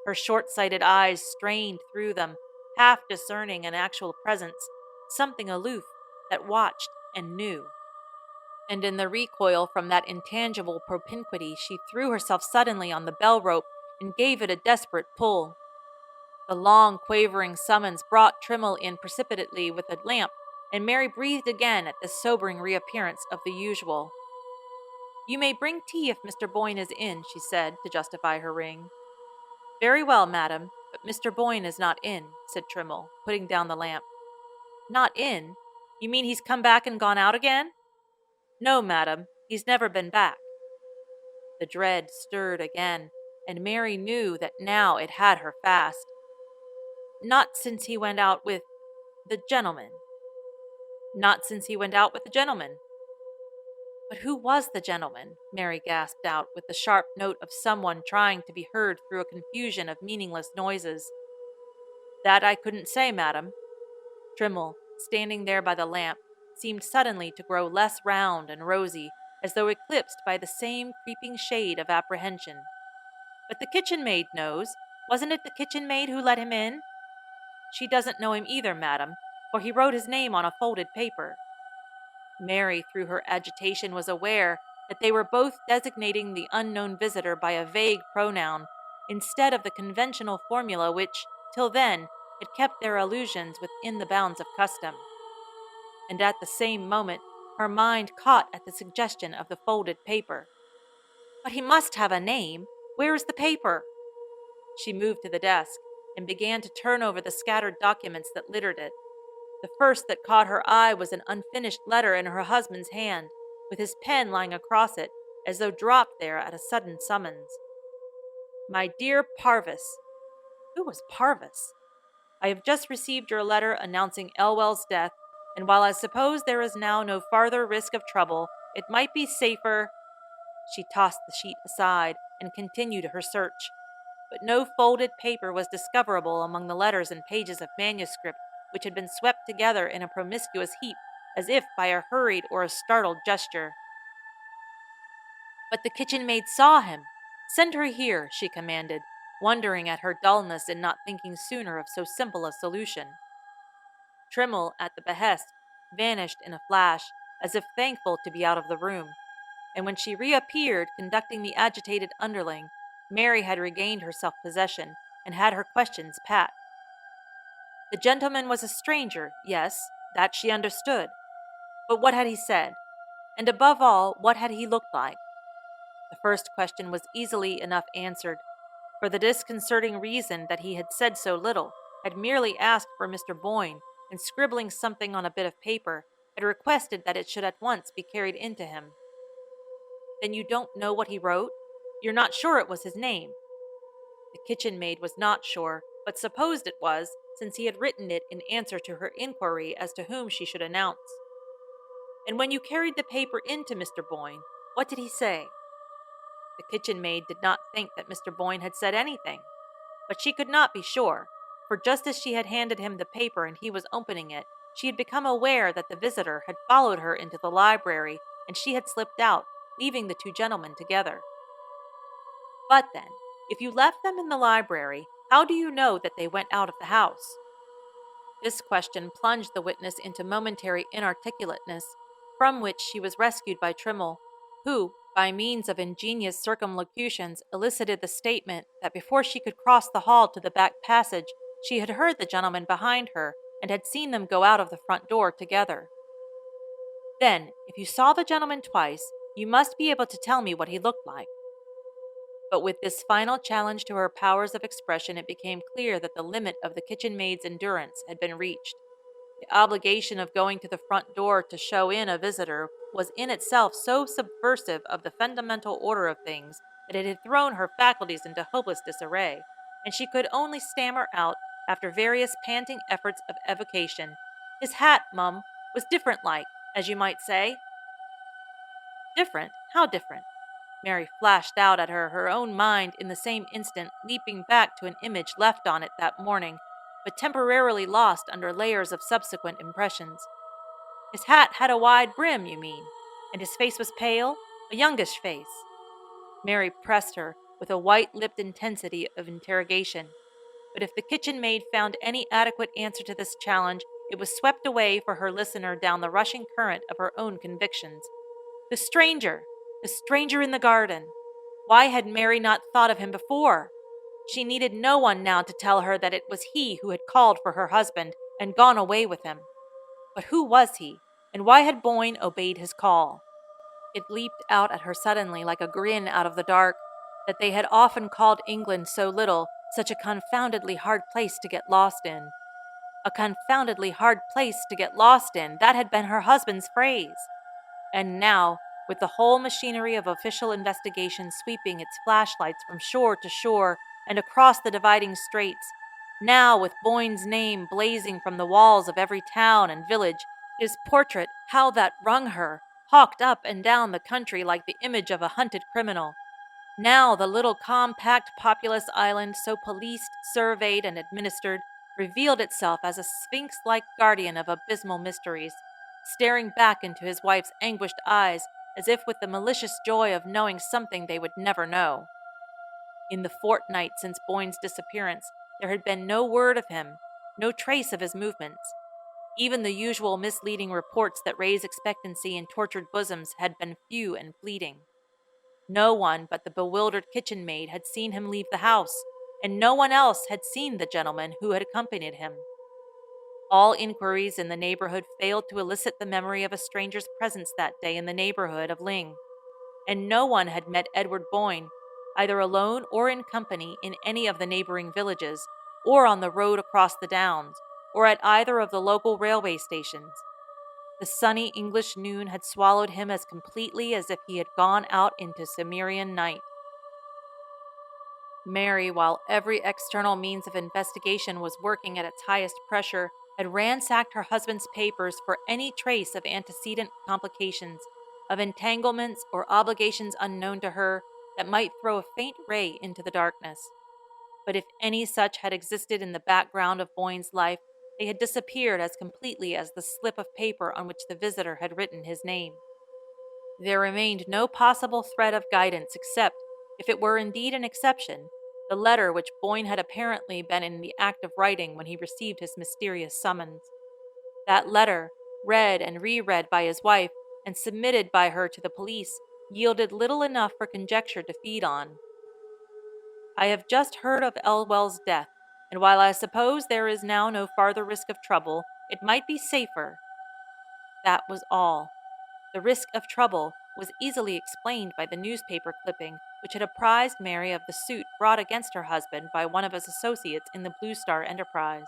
Her short-sighted eyes strained through them, half discerning an actual presence, something aloof that watched and knew. And in the recoil from that intangible propinquity, she threw herself suddenly on the bell rope and gave it a desperate pull. The long, quavering summons brought Trimmel in precipitately with a lamp, and Mary breathed again at this sobering reappearance of the usual. "You may bring tea if Mr. Boyne is in," she said, to justify her ring. "Very well, madam, but Mr. Boyne is not in," said Trimmel, putting down the lamp. "Not in? You mean he's come back and gone out again?" "No, madam, he's never been back." The dread stirred again, and Mary knew that now it had her fast. "Not since he went out with the gentleman." "Not since he went out with the gentleman." But who was the gentleman? Mary gasped out, with the sharp note of someone trying to be heard through a confusion of meaningless noises. "That I couldn't say, madam." Trimmel, standing there by the lamp, seemed suddenly to grow less round and rosy, as though eclipsed by the same creeping shade of apprehension. "But the kitchen maid knows. Wasn't it the kitchen maid who let him in?" "She doesn't know him either, madam, for he wrote his name on a folded paper." Mary, through her agitation, was aware that they were both designating the unknown visitor by a vague pronoun, instead of the conventional formula which, till then, had kept their allusions within the bounds of custom. And at the same moment, her mind caught at the suggestion of the folded paper. "But he must have a name. Where is the paper?" She moved to the desk and began to turn over the scattered documents that littered it. The first that caught her eye was an unfinished letter in her husband's hand, with his pen lying across it, as though dropped there at a sudden summons. "My dear Parvis." Who was Parvis? "I have just received your letter announcing Elwell's death, and while I suppose there is now no farther risk of trouble, it might be safer—" She tossed the sheet aside and continued her search, but no folded paper was discoverable among the letters and pages of manuscript which had been swept together in a promiscuous heap, as if by a hurried or a startled gesture. But the kitchen maid saw him. "Send her here," she commanded, wondering at her dullness in not thinking sooner of so simple a solution. Trimmel, at the behest, vanished in a flash, as if thankful to be out of the room, and when she reappeared, conducting the agitated underling, Mary had regained her self-possession and had her questions pat. The gentleman was a stranger, yes, that she understood. But what had he said? And above all, what had he looked like? The first question was easily enough answered, for the disconcerting reason that he had said so little, had merely asked for Mr. Boyne, and scribbling something on a bit of paper, had requested that it should at once be carried in to him. "Then you don't know what he wrote? You're not sure it was his name?" The kitchen maid was not sure, but supposed it was, since he had written it in answer to her inquiry as to whom she should announce. "And when you carried the paper in to Mr. Boyne, what did he say?" The kitchen maid did not think that Mr. Boyne had said anything, but she could not be sure, for just as she had handed him the paper and he was opening it, she had become aware that the visitor had followed her into the library, and she had slipped out, leaving the two gentlemen together. "But then, if you left them in the library, how do you know that they went out of the house?" This question plunged the witness into momentary inarticulateness, from which she was rescued by Trimmel, who, by means of ingenious circumlocutions, elicited the statement that before she could cross the hall to the back passage, she had heard the gentleman behind her and had seen them go out of the front door together. "Then, if you saw the gentleman twice, you must be able to tell me what he looked like." But with this final challenge to her powers of expression, it became clear that the limit of the kitchen maid's endurance had been reached. The obligation of going to the front door to show in a visitor was in itself so subversive of the fundamental order of things that it had thrown her faculties into hopeless disarray, and she could only stammer out, after various panting efforts of evocation, "His hat, mum, was different like, as you might say." "Different? How different?" Mary flashed out at her own mind in the same instant, leaping back to an image left on it that morning, but temporarily lost under layers of subsequent impressions. "His hat had a wide brim, you mean? And his face was pale? A youngish face?" Mary pressed her with a white-lipped intensity of interrogation, but if the kitchen maid found any adequate answer to this challenge, it was swept away for her listener down the rushing current of her own convictions. The stranger! The stranger in the garden! Why had Mary not thought of him before? She needed no one now to tell her that it was he who had called for her husband and gone away with him. But who was he, and why had Boyne obeyed his call? It leaped out at her suddenly like a grin out of the dark, that they had often called England so little, such a confoundedly hard place to get lost in. A confoundedly hard place to get lost in, that had been her husband's phrase. And now, with the whole machinery of official investigation sweeping its flashlights from shore to shore and across the dividing straits, now with Boyne's name blazing from the walls of every town and village, his portrait, how that wrung her, hawked up and down the country like the image of a hunted criminal. Now the little compact populous island, so policed, surveyed, and administered, revealed itself as a sphinx-like guardian of abysmal mysteries, staring back into his wife's anguished eyes as if with the malicious joy of knowing something they would never know. In the fortnight since Boyne's disappearance, there had been no word of him, no trace of his movements. Even the usual misleading reports that raise expectancy in tortured bosoms had been few and fleeting. No one but the bewildered kitchen maid had seen him leave the house, and no one else had seen the gentleman who had accompanied him. All inquiries in the neighborhood failed to elicit the memory of a stranger's presence that day in the neighborhood of Ling, and no one had met Edward Boyne, either alone or in company, in any of the neighboring villages, or on the road across the downs, or at either of the local railway stations. The sunny English noon had swallowed him as completely as if he had gone out into Cimmerian night. Mary, while every external means of investigation was working at its highest pressure, had ransacked her husband's papers for any trace of antecedent complications, of entanglements or obligations unknown to her that might throw a faint ray into the darkness. But if any such had existed in the background of Boyne's life, they had disappeared as completely as the slip of paper on which the visitor had written his name. There remained no possible thread of guidance except, if it were indeed an exception, the letter which Boyne had apparently been in the act of writing when he received his mysterious summons. That letter, read and reread by his wife and submitted by her to the police, yielded little enough for conjecture to feed on. I have just heard of Elwell's death, and while I suppose there is now no farther risk of trouble, it might be safer. That was all. The risk of trouble was easily explained by the newspaper clipping which had apprised Mary of the suit brought against her husband by one of his associates in the Blue Star enterprise.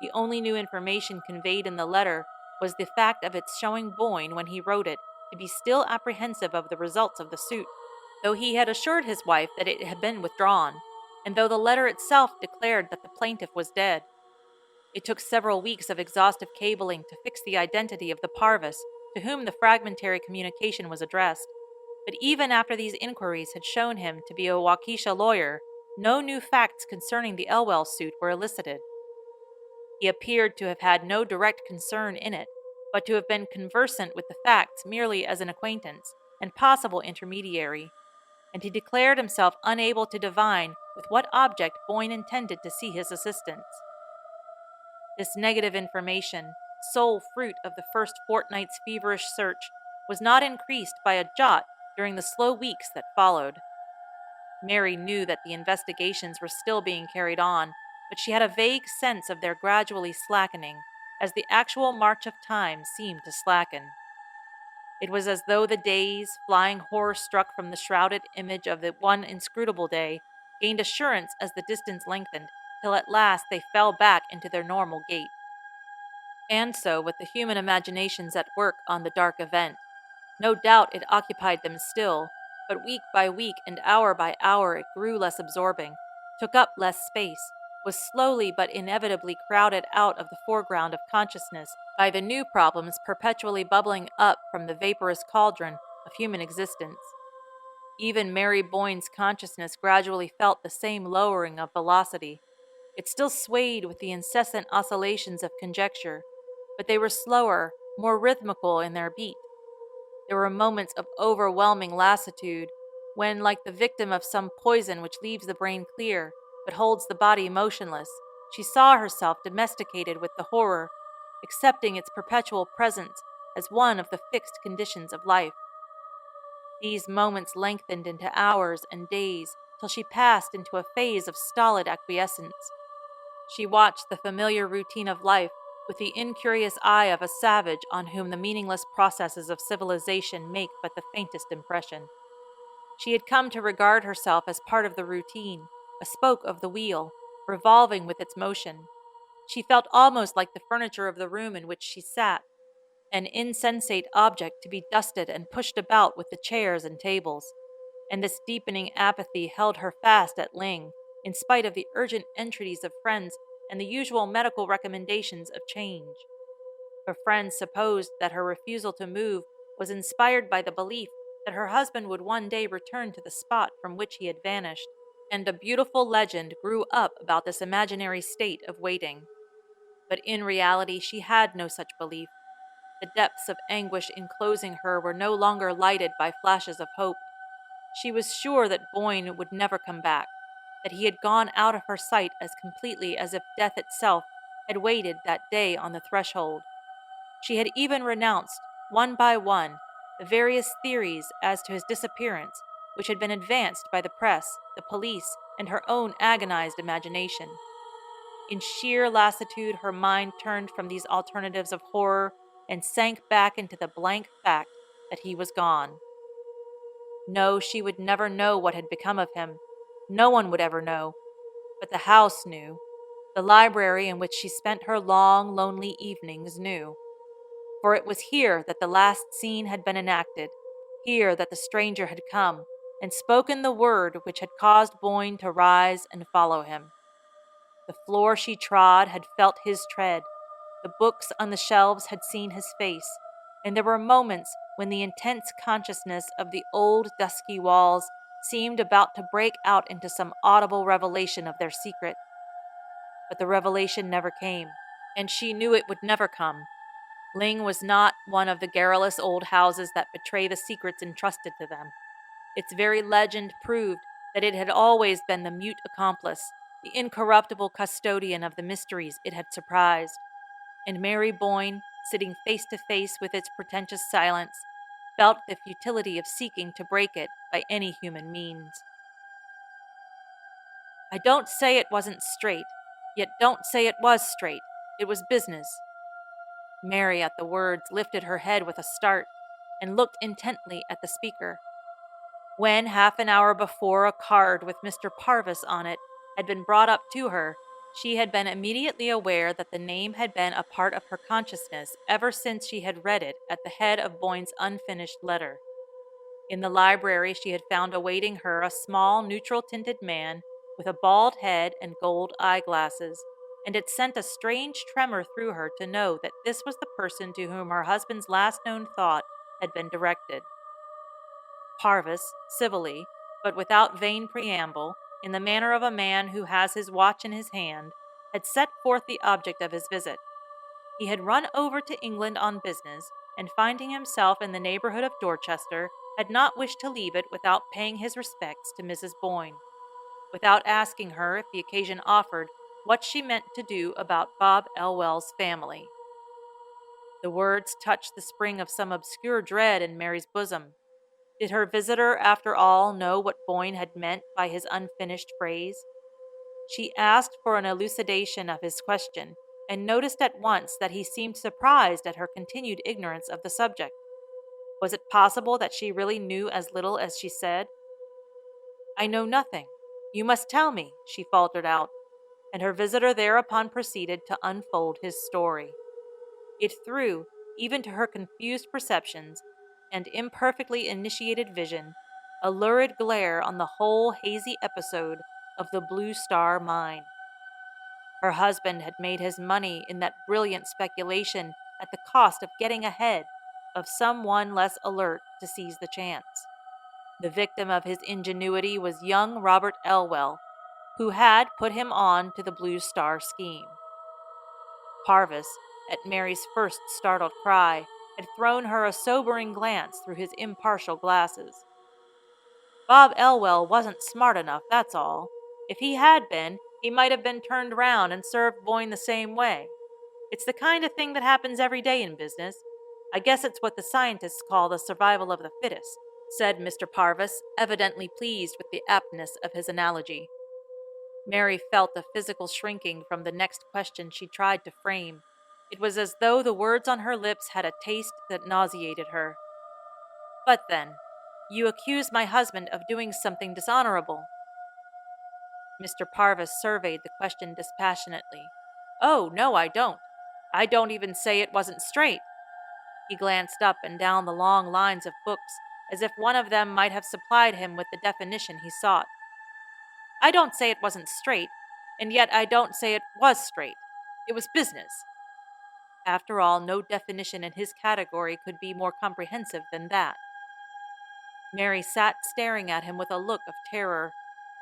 The only new information conveyed in the letter was the fact of its showing Boyne, when he wrote it, to be still apprehensive of the results of the suit, though he had assured his wife that it had been withdrawn, and though the letter itself declared that the plaintiff was dead. It took several weeks of exhaustive cabling to fix the identity of the Parvis to whom the fragmentary communication was addressed, but even after these inquiries had shown him to be a Waukesha lawyer, no new facts concerning the Elwell suit were elicited. He appeared to have had no direct concern in it, but to have been conversant with the facts merely as an acquaintance and possible intermediary, and he declared himself unable to divine with what object Boyne intended to see his assistance. This negative information, sole fruit of the first fortnight's feverish search, was not increased by a jot during the slow weeks that followed. Mary knew that the investigations were still being carried on, but she had a vague sense of their gradually slackening, as the actual march of time seemed to slacken. It was as though the days, flying horror-struck from the shrouded image of the one inscrutable day, gained assurance as the distance lengthened, till at last they fell back into their normal gait. And so with the human imaginations at work on the dark event. No doubt it occupied them still, but week by week and hour by hour it grew less absorbing, took up less space, was slowly but inevitably crowded out of the foreground of consciousness by the new problems perpetually bubbling up from the vaporous cauldron of human existence. Even Mary Boyne's consciousness gradually felt the same lowering of velocity. It still swayed with the incessant oscillations of conjecture, but they were slower, more rhythmical in their beat. There were moments of overwhelming lassitude, when, like the victim of some poison which leaves the brain clear, but holds the body motionless, she saw herself domesticated with the horror, accepting its perpetual presence as one of the fixed conditions of life. These moments lengthened into hours and days till she passed into a phase of stolid acquiescence. She watched the familiar routine of life with the incurious eye of a savage on whom the meaningless processes of civilization make but the faintest impression. She had come to regard herself as part of the routine, a spoke of the wheel, revolving with its motion. She felt almost like the furniture of the room in which she sat, an insensate object to be dusted and pushed about with the chairs and tables. And this deepening apathy held her fast at Ling, in spite of the urgent entreaties of friends and the usual medical recommendations of change. Her friends supposed that her refusal to move was inspired by the belief that her husband would one day return to the spot from which he had vanished, and a beautiful legend grew up about this imaginary state of waiting. But in reality, she had no such belief. The depths of anguish enclosing her were no longer lighted by flashes of hope. She was sure that Boyne would never come back, that he had gone out of her sight as completely as if death itself had waited that day on the threshold. She had even renounced, one by one, the various theories as to his disappearance which had been advanced by the press, the police, and her own agonized imagination. In sheer lassitude, her mind turned from these alternatives of horror and sank back into the blank fact that he was gone. No, she would never know what had become of him. No one would ever know. But the house knew. The library in which she spent her long, lonely evenings knew. For it was here that the last scene had been enacted, here that the stranger had come, and spoken the word which had caused Boyne to rise and follow him. The floor she trod had felt his tread, the books on the shelves had seen his face, and there were moments when the intense consciousness of the old dusky walls seemed about to break out into some audible revelation of their secret. But the revelation never came, and she knew it would never come. Ling was not one of the garrulous old houses that betray the secrets entrusted to them. Its very legend proved that it had always been the mute accomplice, the incorruptible custodian of the mysteries it had surprised. And Mary Boyne, sitting face to face with its pretentious silence, felt the futility of seeking to break it by any human means. I don't say it wasn't straight, yet don't say it was straight. It was business. Mary, at the words, lifted her head with a start and looked intently at the speaker. When, half an hour before, a card with Mr. Parvis on it had been brought up to her, she had been immediately aware that the name had been a part of her consciousness ever since she had read it at the head of Boyne's unfinished letter. In the library she had found awaiting her a small, neutral-tinted man with a bald head and gold eyeglasses, and it sent a strange tremor through her to know that this was the person to whom her husband's last known thought had been directed. Parvis, civilly, but without vain preamble, in the manner of a man who has his watch in his hand, had set forth the object of his visit. He had run over to England on business, and finding himself in the neighborhood of Dorchester, had not wished to leave it without paying his respects to Mrs. Boyne, without asking her, if the occasion offered, what she meant to do about Bob Elwell's family. The words touched the spring of some obscure dread in Mary's bosom. Did her visitor, after all, know what Boyne had meant by his unfinished phrase? She asked for an elucidation of his question, and noticed at once that he seemed surprised at her continued ignorance of the subject. Was it possible that she really knew as little as she said? "I know nothing. You must tell me," she faltered out, and her visitor thereupon proceeded to unfold his story. It threw, even to her confused perceptions and imperfectly initiated vision, a lurid glare on the whole hazy episode of the Blue Star Mine. Her husband had made his money in that brilliant speculation at the cost of getting ahead of some one less alert to seize the chance. The victim of his ingenuity was young Robert Elwell, who had put him on to the Blue Star scheme. Parvis, at Mary's first startled cry, had thrown her a sobering glance through his impartial glasses. Bob Elwell wasn't smart enough, that's all. If he had been, he might have been turned round and served Boyne the same way. It's the kind of thing that happens every day in business. I guess it's what the scientists call the survival of the fittest, said Mr. Parvis, evidently pleased with the aptness of his analogy. Mary felt a physical shrinking from the next question she tried to frame. It was as though the words on her lips had a taste that nauseated her. "But then, you accuse my husband of doing something dishonorable." Mr. Parvis surveyed the question dispassionately. "Oh, no, I don't. I don't even say it wasn't straight." He glanced up and down the long lines of books, as if one of them might have supplied him with the definition he sought. "I don't say it wasn't straight, and yet I don't say it was straight. It was business." After all, no definition in his category could be more comprehensive than that. Mary sat staring at him with a look of terror.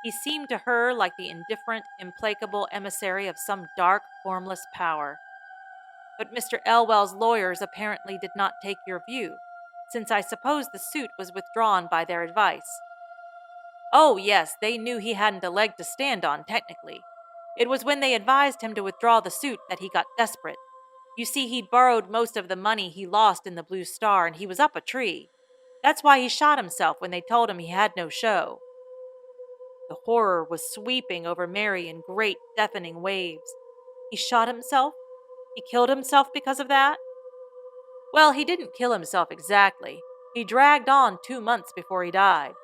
He seemed to her like the indifferent, implacable emissary of some dark, formless power. "But Mr. Elwell's lawyers apparently did not take your view, since I suppose the suit was withdrawn by their advice." "Oh, yes, they knew he hadn't a leg to stand on, technically. It was when they advised him to withdraw the suit that he got desperate. You see, he'd borrowed most of the money he lost in the Blue Star, and he was up a tree. That's why he shot himself when they told him he had no show." The horror was sweeping over Mary in great, deafening waves. He shot himself? He killed himself because of that? "Well, he didn't kill himself exactly. He dragged on 2 months before he died."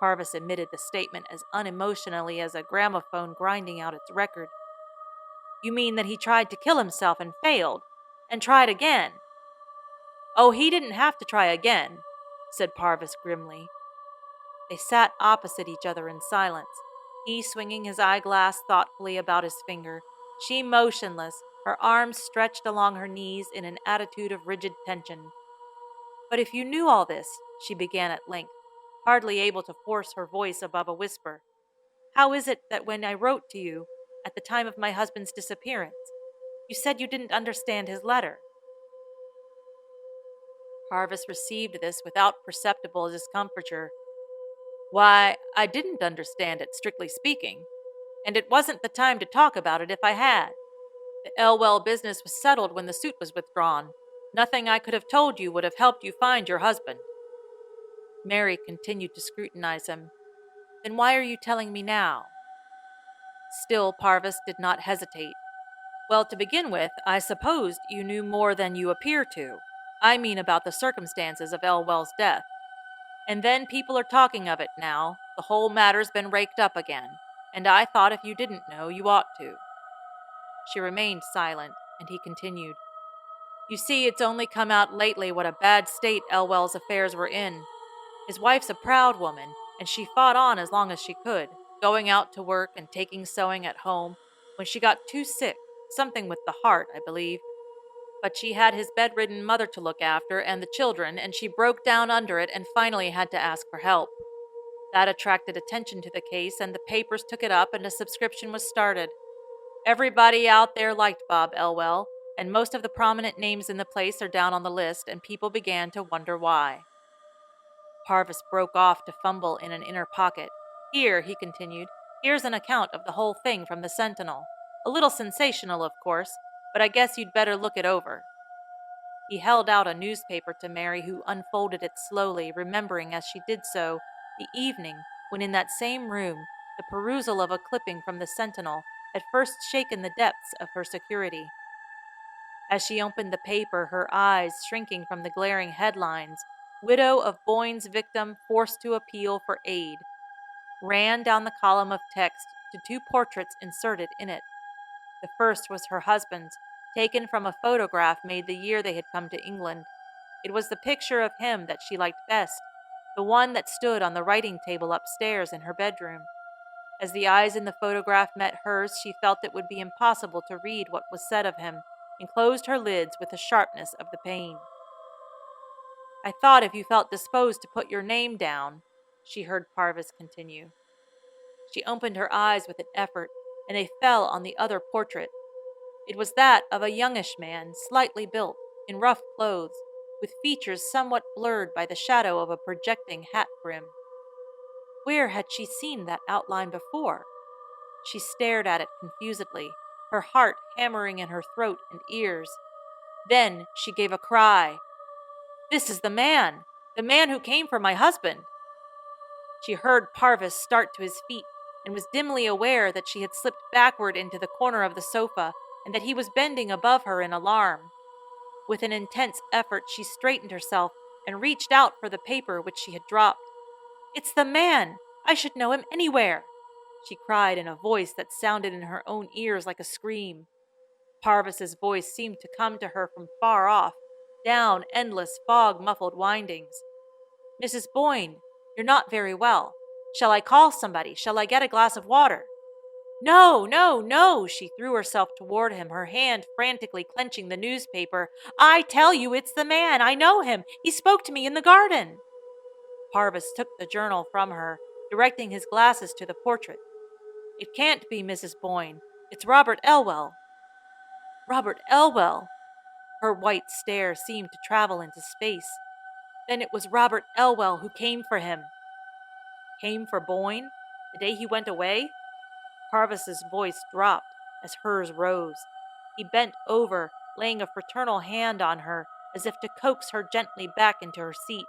Parvis admitted the statement as unemotionally as a gramophone grinding out its record. "You mean that he tried to kill himself and failed, and tried again?" "Oh, he didn't have to try again," said Parvis grimly. They sat opposite each other in silence, he swinging his eyeglass thoughtfully about his finger, she motionless, her arms stretched along her knees in an attitude of rigid tension. "But if you knew all this," she began at length, hardly able to force her voice above a whisper, "how is it that when I wrote to you, at the time of my husband's disappearance, you said you didn't understand his letter?" Parvis received this without perceptible discomfiture. "Why, I didn't understand it, strictly speaking, and it wasn't the time to talk about it if I had. The Elwell business was settled when the suit was withdrawn. Nothing I could have told you would have helped you find your husband." Mary continued to scrutinize him. "Then why are you telling me now?" Still, Parvis did not hesitate. "Well, to begin with, I supposed you knew more than you appear to. I mean about the circumstances of Elwell's death. And then people are talking of it now. The whole matter's been raked up again, and I thought if you didn't know, you ought to." She remained silent, and he continued. "You see, it's only come out lately what a bad state Elwell's affairs were in. His wife's a proud woman, and she fought on as long as she could, going out to work and taking sewing at home, when she got too sick, something with the heart, I believe. But she had his bedridden mother to look after and the children, and she broke down under it and finally had to ask for help. That attracted attention to the case, and the papers took it up, and a subscription was started. Everybody out there liked Bob Elwell, and most of the prominent names in the place are down on the list, and people began to wonder why." Parvis broke off to fumble in an inner pocket. "Here," he continued, "here's an account of the whole thing from the Sentinel. A little sensational, of course, but I guess you'd better look it over." He held out a newspaper to Mary, who unfolded it slowly, remembering as she did so the evening when in that same room the perusal of a clipping from the Sentinel had first shaken the depths of her security. As she opened the paper, her eyes shrinking from the glaring headlines, "Widow of Boyne's Victim Forced to Appeal for Aid," ran down the column of text to 2 portraits inserted in it. The first was her husband's, taken from a photograph made the year they had come to England. It was the picture of him that she liked best, the one that stood on the writing table upstairs in her bedroom. As the eyes in the photograph met hers, she felt it would be impossible to read what was said of him, and closed her lids with the sharpness of the pain. "I thought if you felt disposed to put your name down," she heard Parvis continue. She opened her eyes with an effort, and they fell on the other portrait. It was that of a youngish man, slightly built, in rough clothes, with features somewhat blurred by the shadow of a projecting hat brim. Where had she seen that outline before? She stared at it confusedly, her heart hammering in her throat and ears. Then she gave a cry. "This is the man who came for my husband. She heard Parvis start to his feet and was dimly aware that she had slipped backward into the corner of the sofa and that he was bending above her in alarm. With an intense effort, she straightened herself and reached out for the paper which she had dropped. "It's the man! I should know him anywhere!" she cried in a voice that sounded in her own ears like a scream. Parvis's voice seemed to come to her from far off, down endless fog-muffled windings. "Mrs. Boyne, you're not very well. Shall I call somebody? Shall I get a glass of water?" "No, no, no!" She threw herself toward him, her hand frantically clenching the newspaper. "I tell you it's the man! I know him! He spoke to me in the garden!" Parvis took the journal from her, directing his glasses to the portrait. "It can't be Mrs. Boyne. It's Robert Elwell." Robert Elwell! Her white stare seemed to travel into space. Then it was Robert Elwell who came for him. Came for Boyne? The day he went away? Parvis's voice dropped as hers rose. He bent over, laying a fraternal hand on her, as if to coax her gently back into her seat.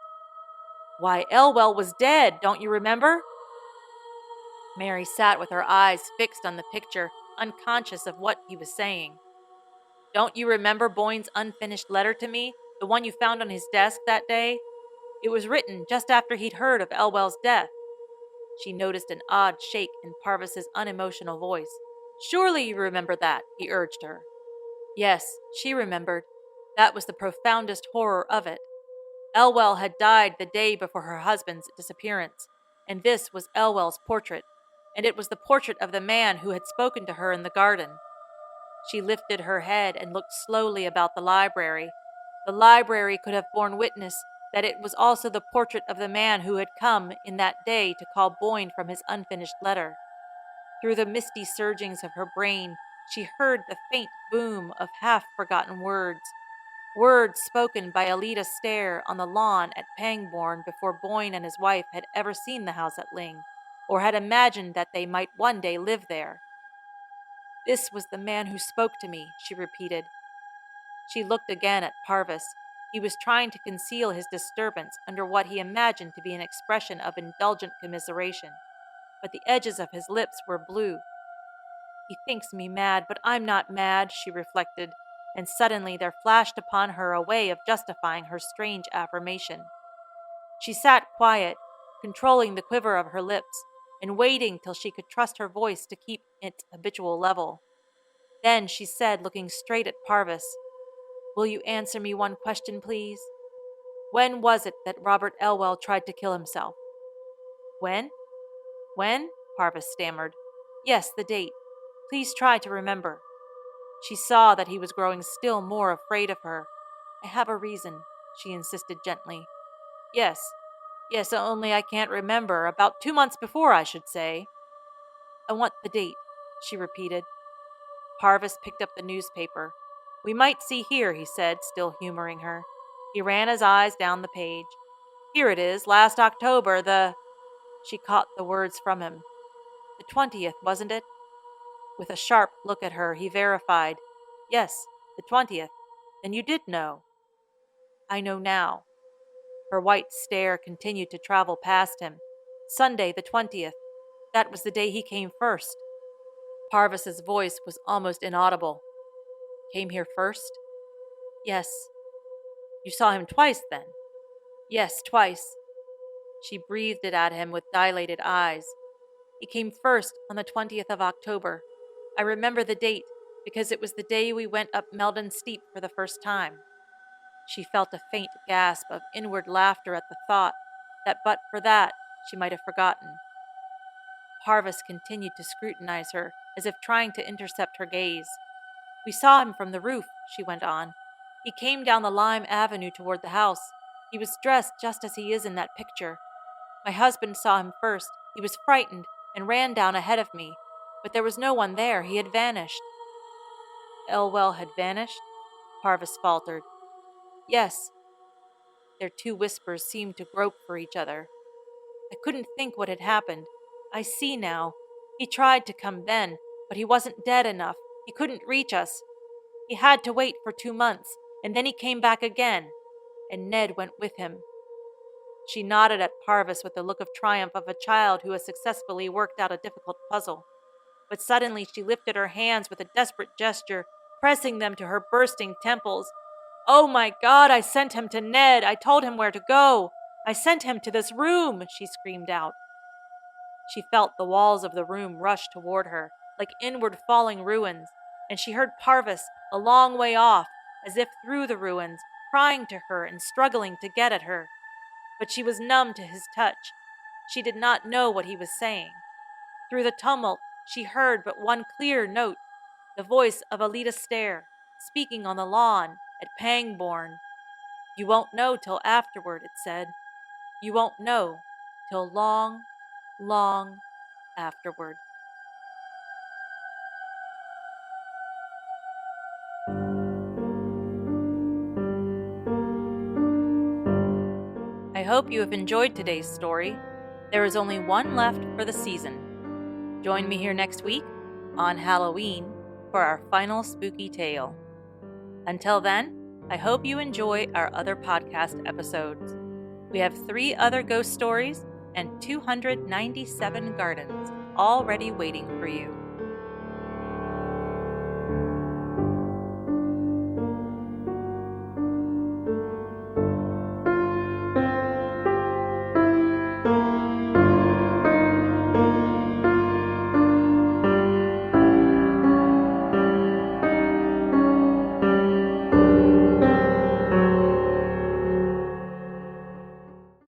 "Why, Elwell was dead, don't you remember?" Mary sat with her eyes fixed on the picture, unconscious of what he was saying. "Don't you remember Boyne's unfinished letter to me, the one you found on his desk that day? It was written just after he'd heard of Elwell's death." She noticed an odd shake in Parvis's unemotional voice. "Surely you remember that," he urged her. Yes, she remembered. That was the profoundest horror of it. Elwell had died the day before her husband's disappearance, and this was Elwell's portrait, and it was the portrait of the man who had spoken to her in the garden. She lifted her head and looked slowly about the library. The library could have borne witness that it was also the portrait of the man who had come in that day to call Boyne from his unfinished letter. Through the misty surgings of her brain, she heard the faint boom of half-forgotten words, words spoken by Alida Stair on the lawn at Pangbourne before Boyne and his wife had ever seen the house at Ling, or had imagined that they might one day live there. "This was the man who spoke to me," she repeated. She looked again at Parvis. He was trying to conceal his disturbance under what he imagined to be an expression of indulgent commiseration, but the edges of his lips were blue. "He thinks me mad, but I'm not mad," she reflected, and suddenly there flashed upon her a way of justifying her strange affirmation. She sat quiet, controlling the quiver of her lips, and waiting till she could trust her voice to keep its habitual level. Then she said, looking straight at Parvis, "Will you answer me one question, please? When was it that Robert Elwell tried to kill himself?" "When? When?" Parvis stammered. "Yes, the date. Please try to remember." She saw that he was growing still more afraid of her. "I have a reason," she insisted gently. Yes, only I can't remember. About 2 months before, I should say." "I want the date," she repeated. Parvis picked up the newspaper. "We might see here," he said, still humoring her. He ran his eyes down the page. "Here it is, last October, the—" She caught the words from him. "The 20th, wasn't it?" With a sharp look at her, he verified. "Yes, the 20th. Then you did know." "I know now." Her white stare continued to travel past him. "Sunday, the 20th. That was the day he came first." Parvis's voice was almost inaudible. "Came here first?" "Yes." "You saw him twice, then?" "Yes, twice." She breathed it at him with dilated eyes. "He came first on the 20th of October. I remember the date because it was the day we went up Meldon Steep for the first time." She felt a faint gasp of inward laughter at the thought that but for that she might have forgotten. Parvis continued to scrutinize her, as if trying to intercept her gaze. "We saw him from the roof," she went on. "He came down the lime avenue toward the house. He was dressed just as he is in that picture. My husband saw him first. He was frightened and ran down ahead of me, but there was no one there. He had vanished." "Elwell had vanished?" Parvis faltered. "Yes." Their two whispers seemed to grope for each other. "I couldn't think what had happened. I see now. He tried to come then, but he wasn't dead enough. He couldn't reach us. He had to wait for 2 months, and then he came back again, and Ned went with him." She nodded at Parvis with the look of triumph of a child who has successfully worked out a difficult puzzle. But suddenly she lifted her hands with a desperate gesture, pressing them to her bursting temples. "Oh my God, I sent him to Ned. I told him where to go. I sent him to this room," she screamed out. She felt the walls of the room rush toward her, like inward falling ruins, and she heard Parvis a long way off, as if through the ruins, crying to her and struggling to get at her. But she was numb to his touch. She did not know what he was saying. Through the tumult, she heard but one clear note, the voice of Alida Stair, speaking on the lawn at Pangbourne. "You won't know till afterward," it said. "You won't know till long, long afterward." I hope you have enjoyed today's story. There is only one left for the season. Join me here next week on Halloween for our final spooky tale. Until then, I hope you enjoy our other podcast episodes. We have 3 other ghost stories and 297 gardens already waiting for you.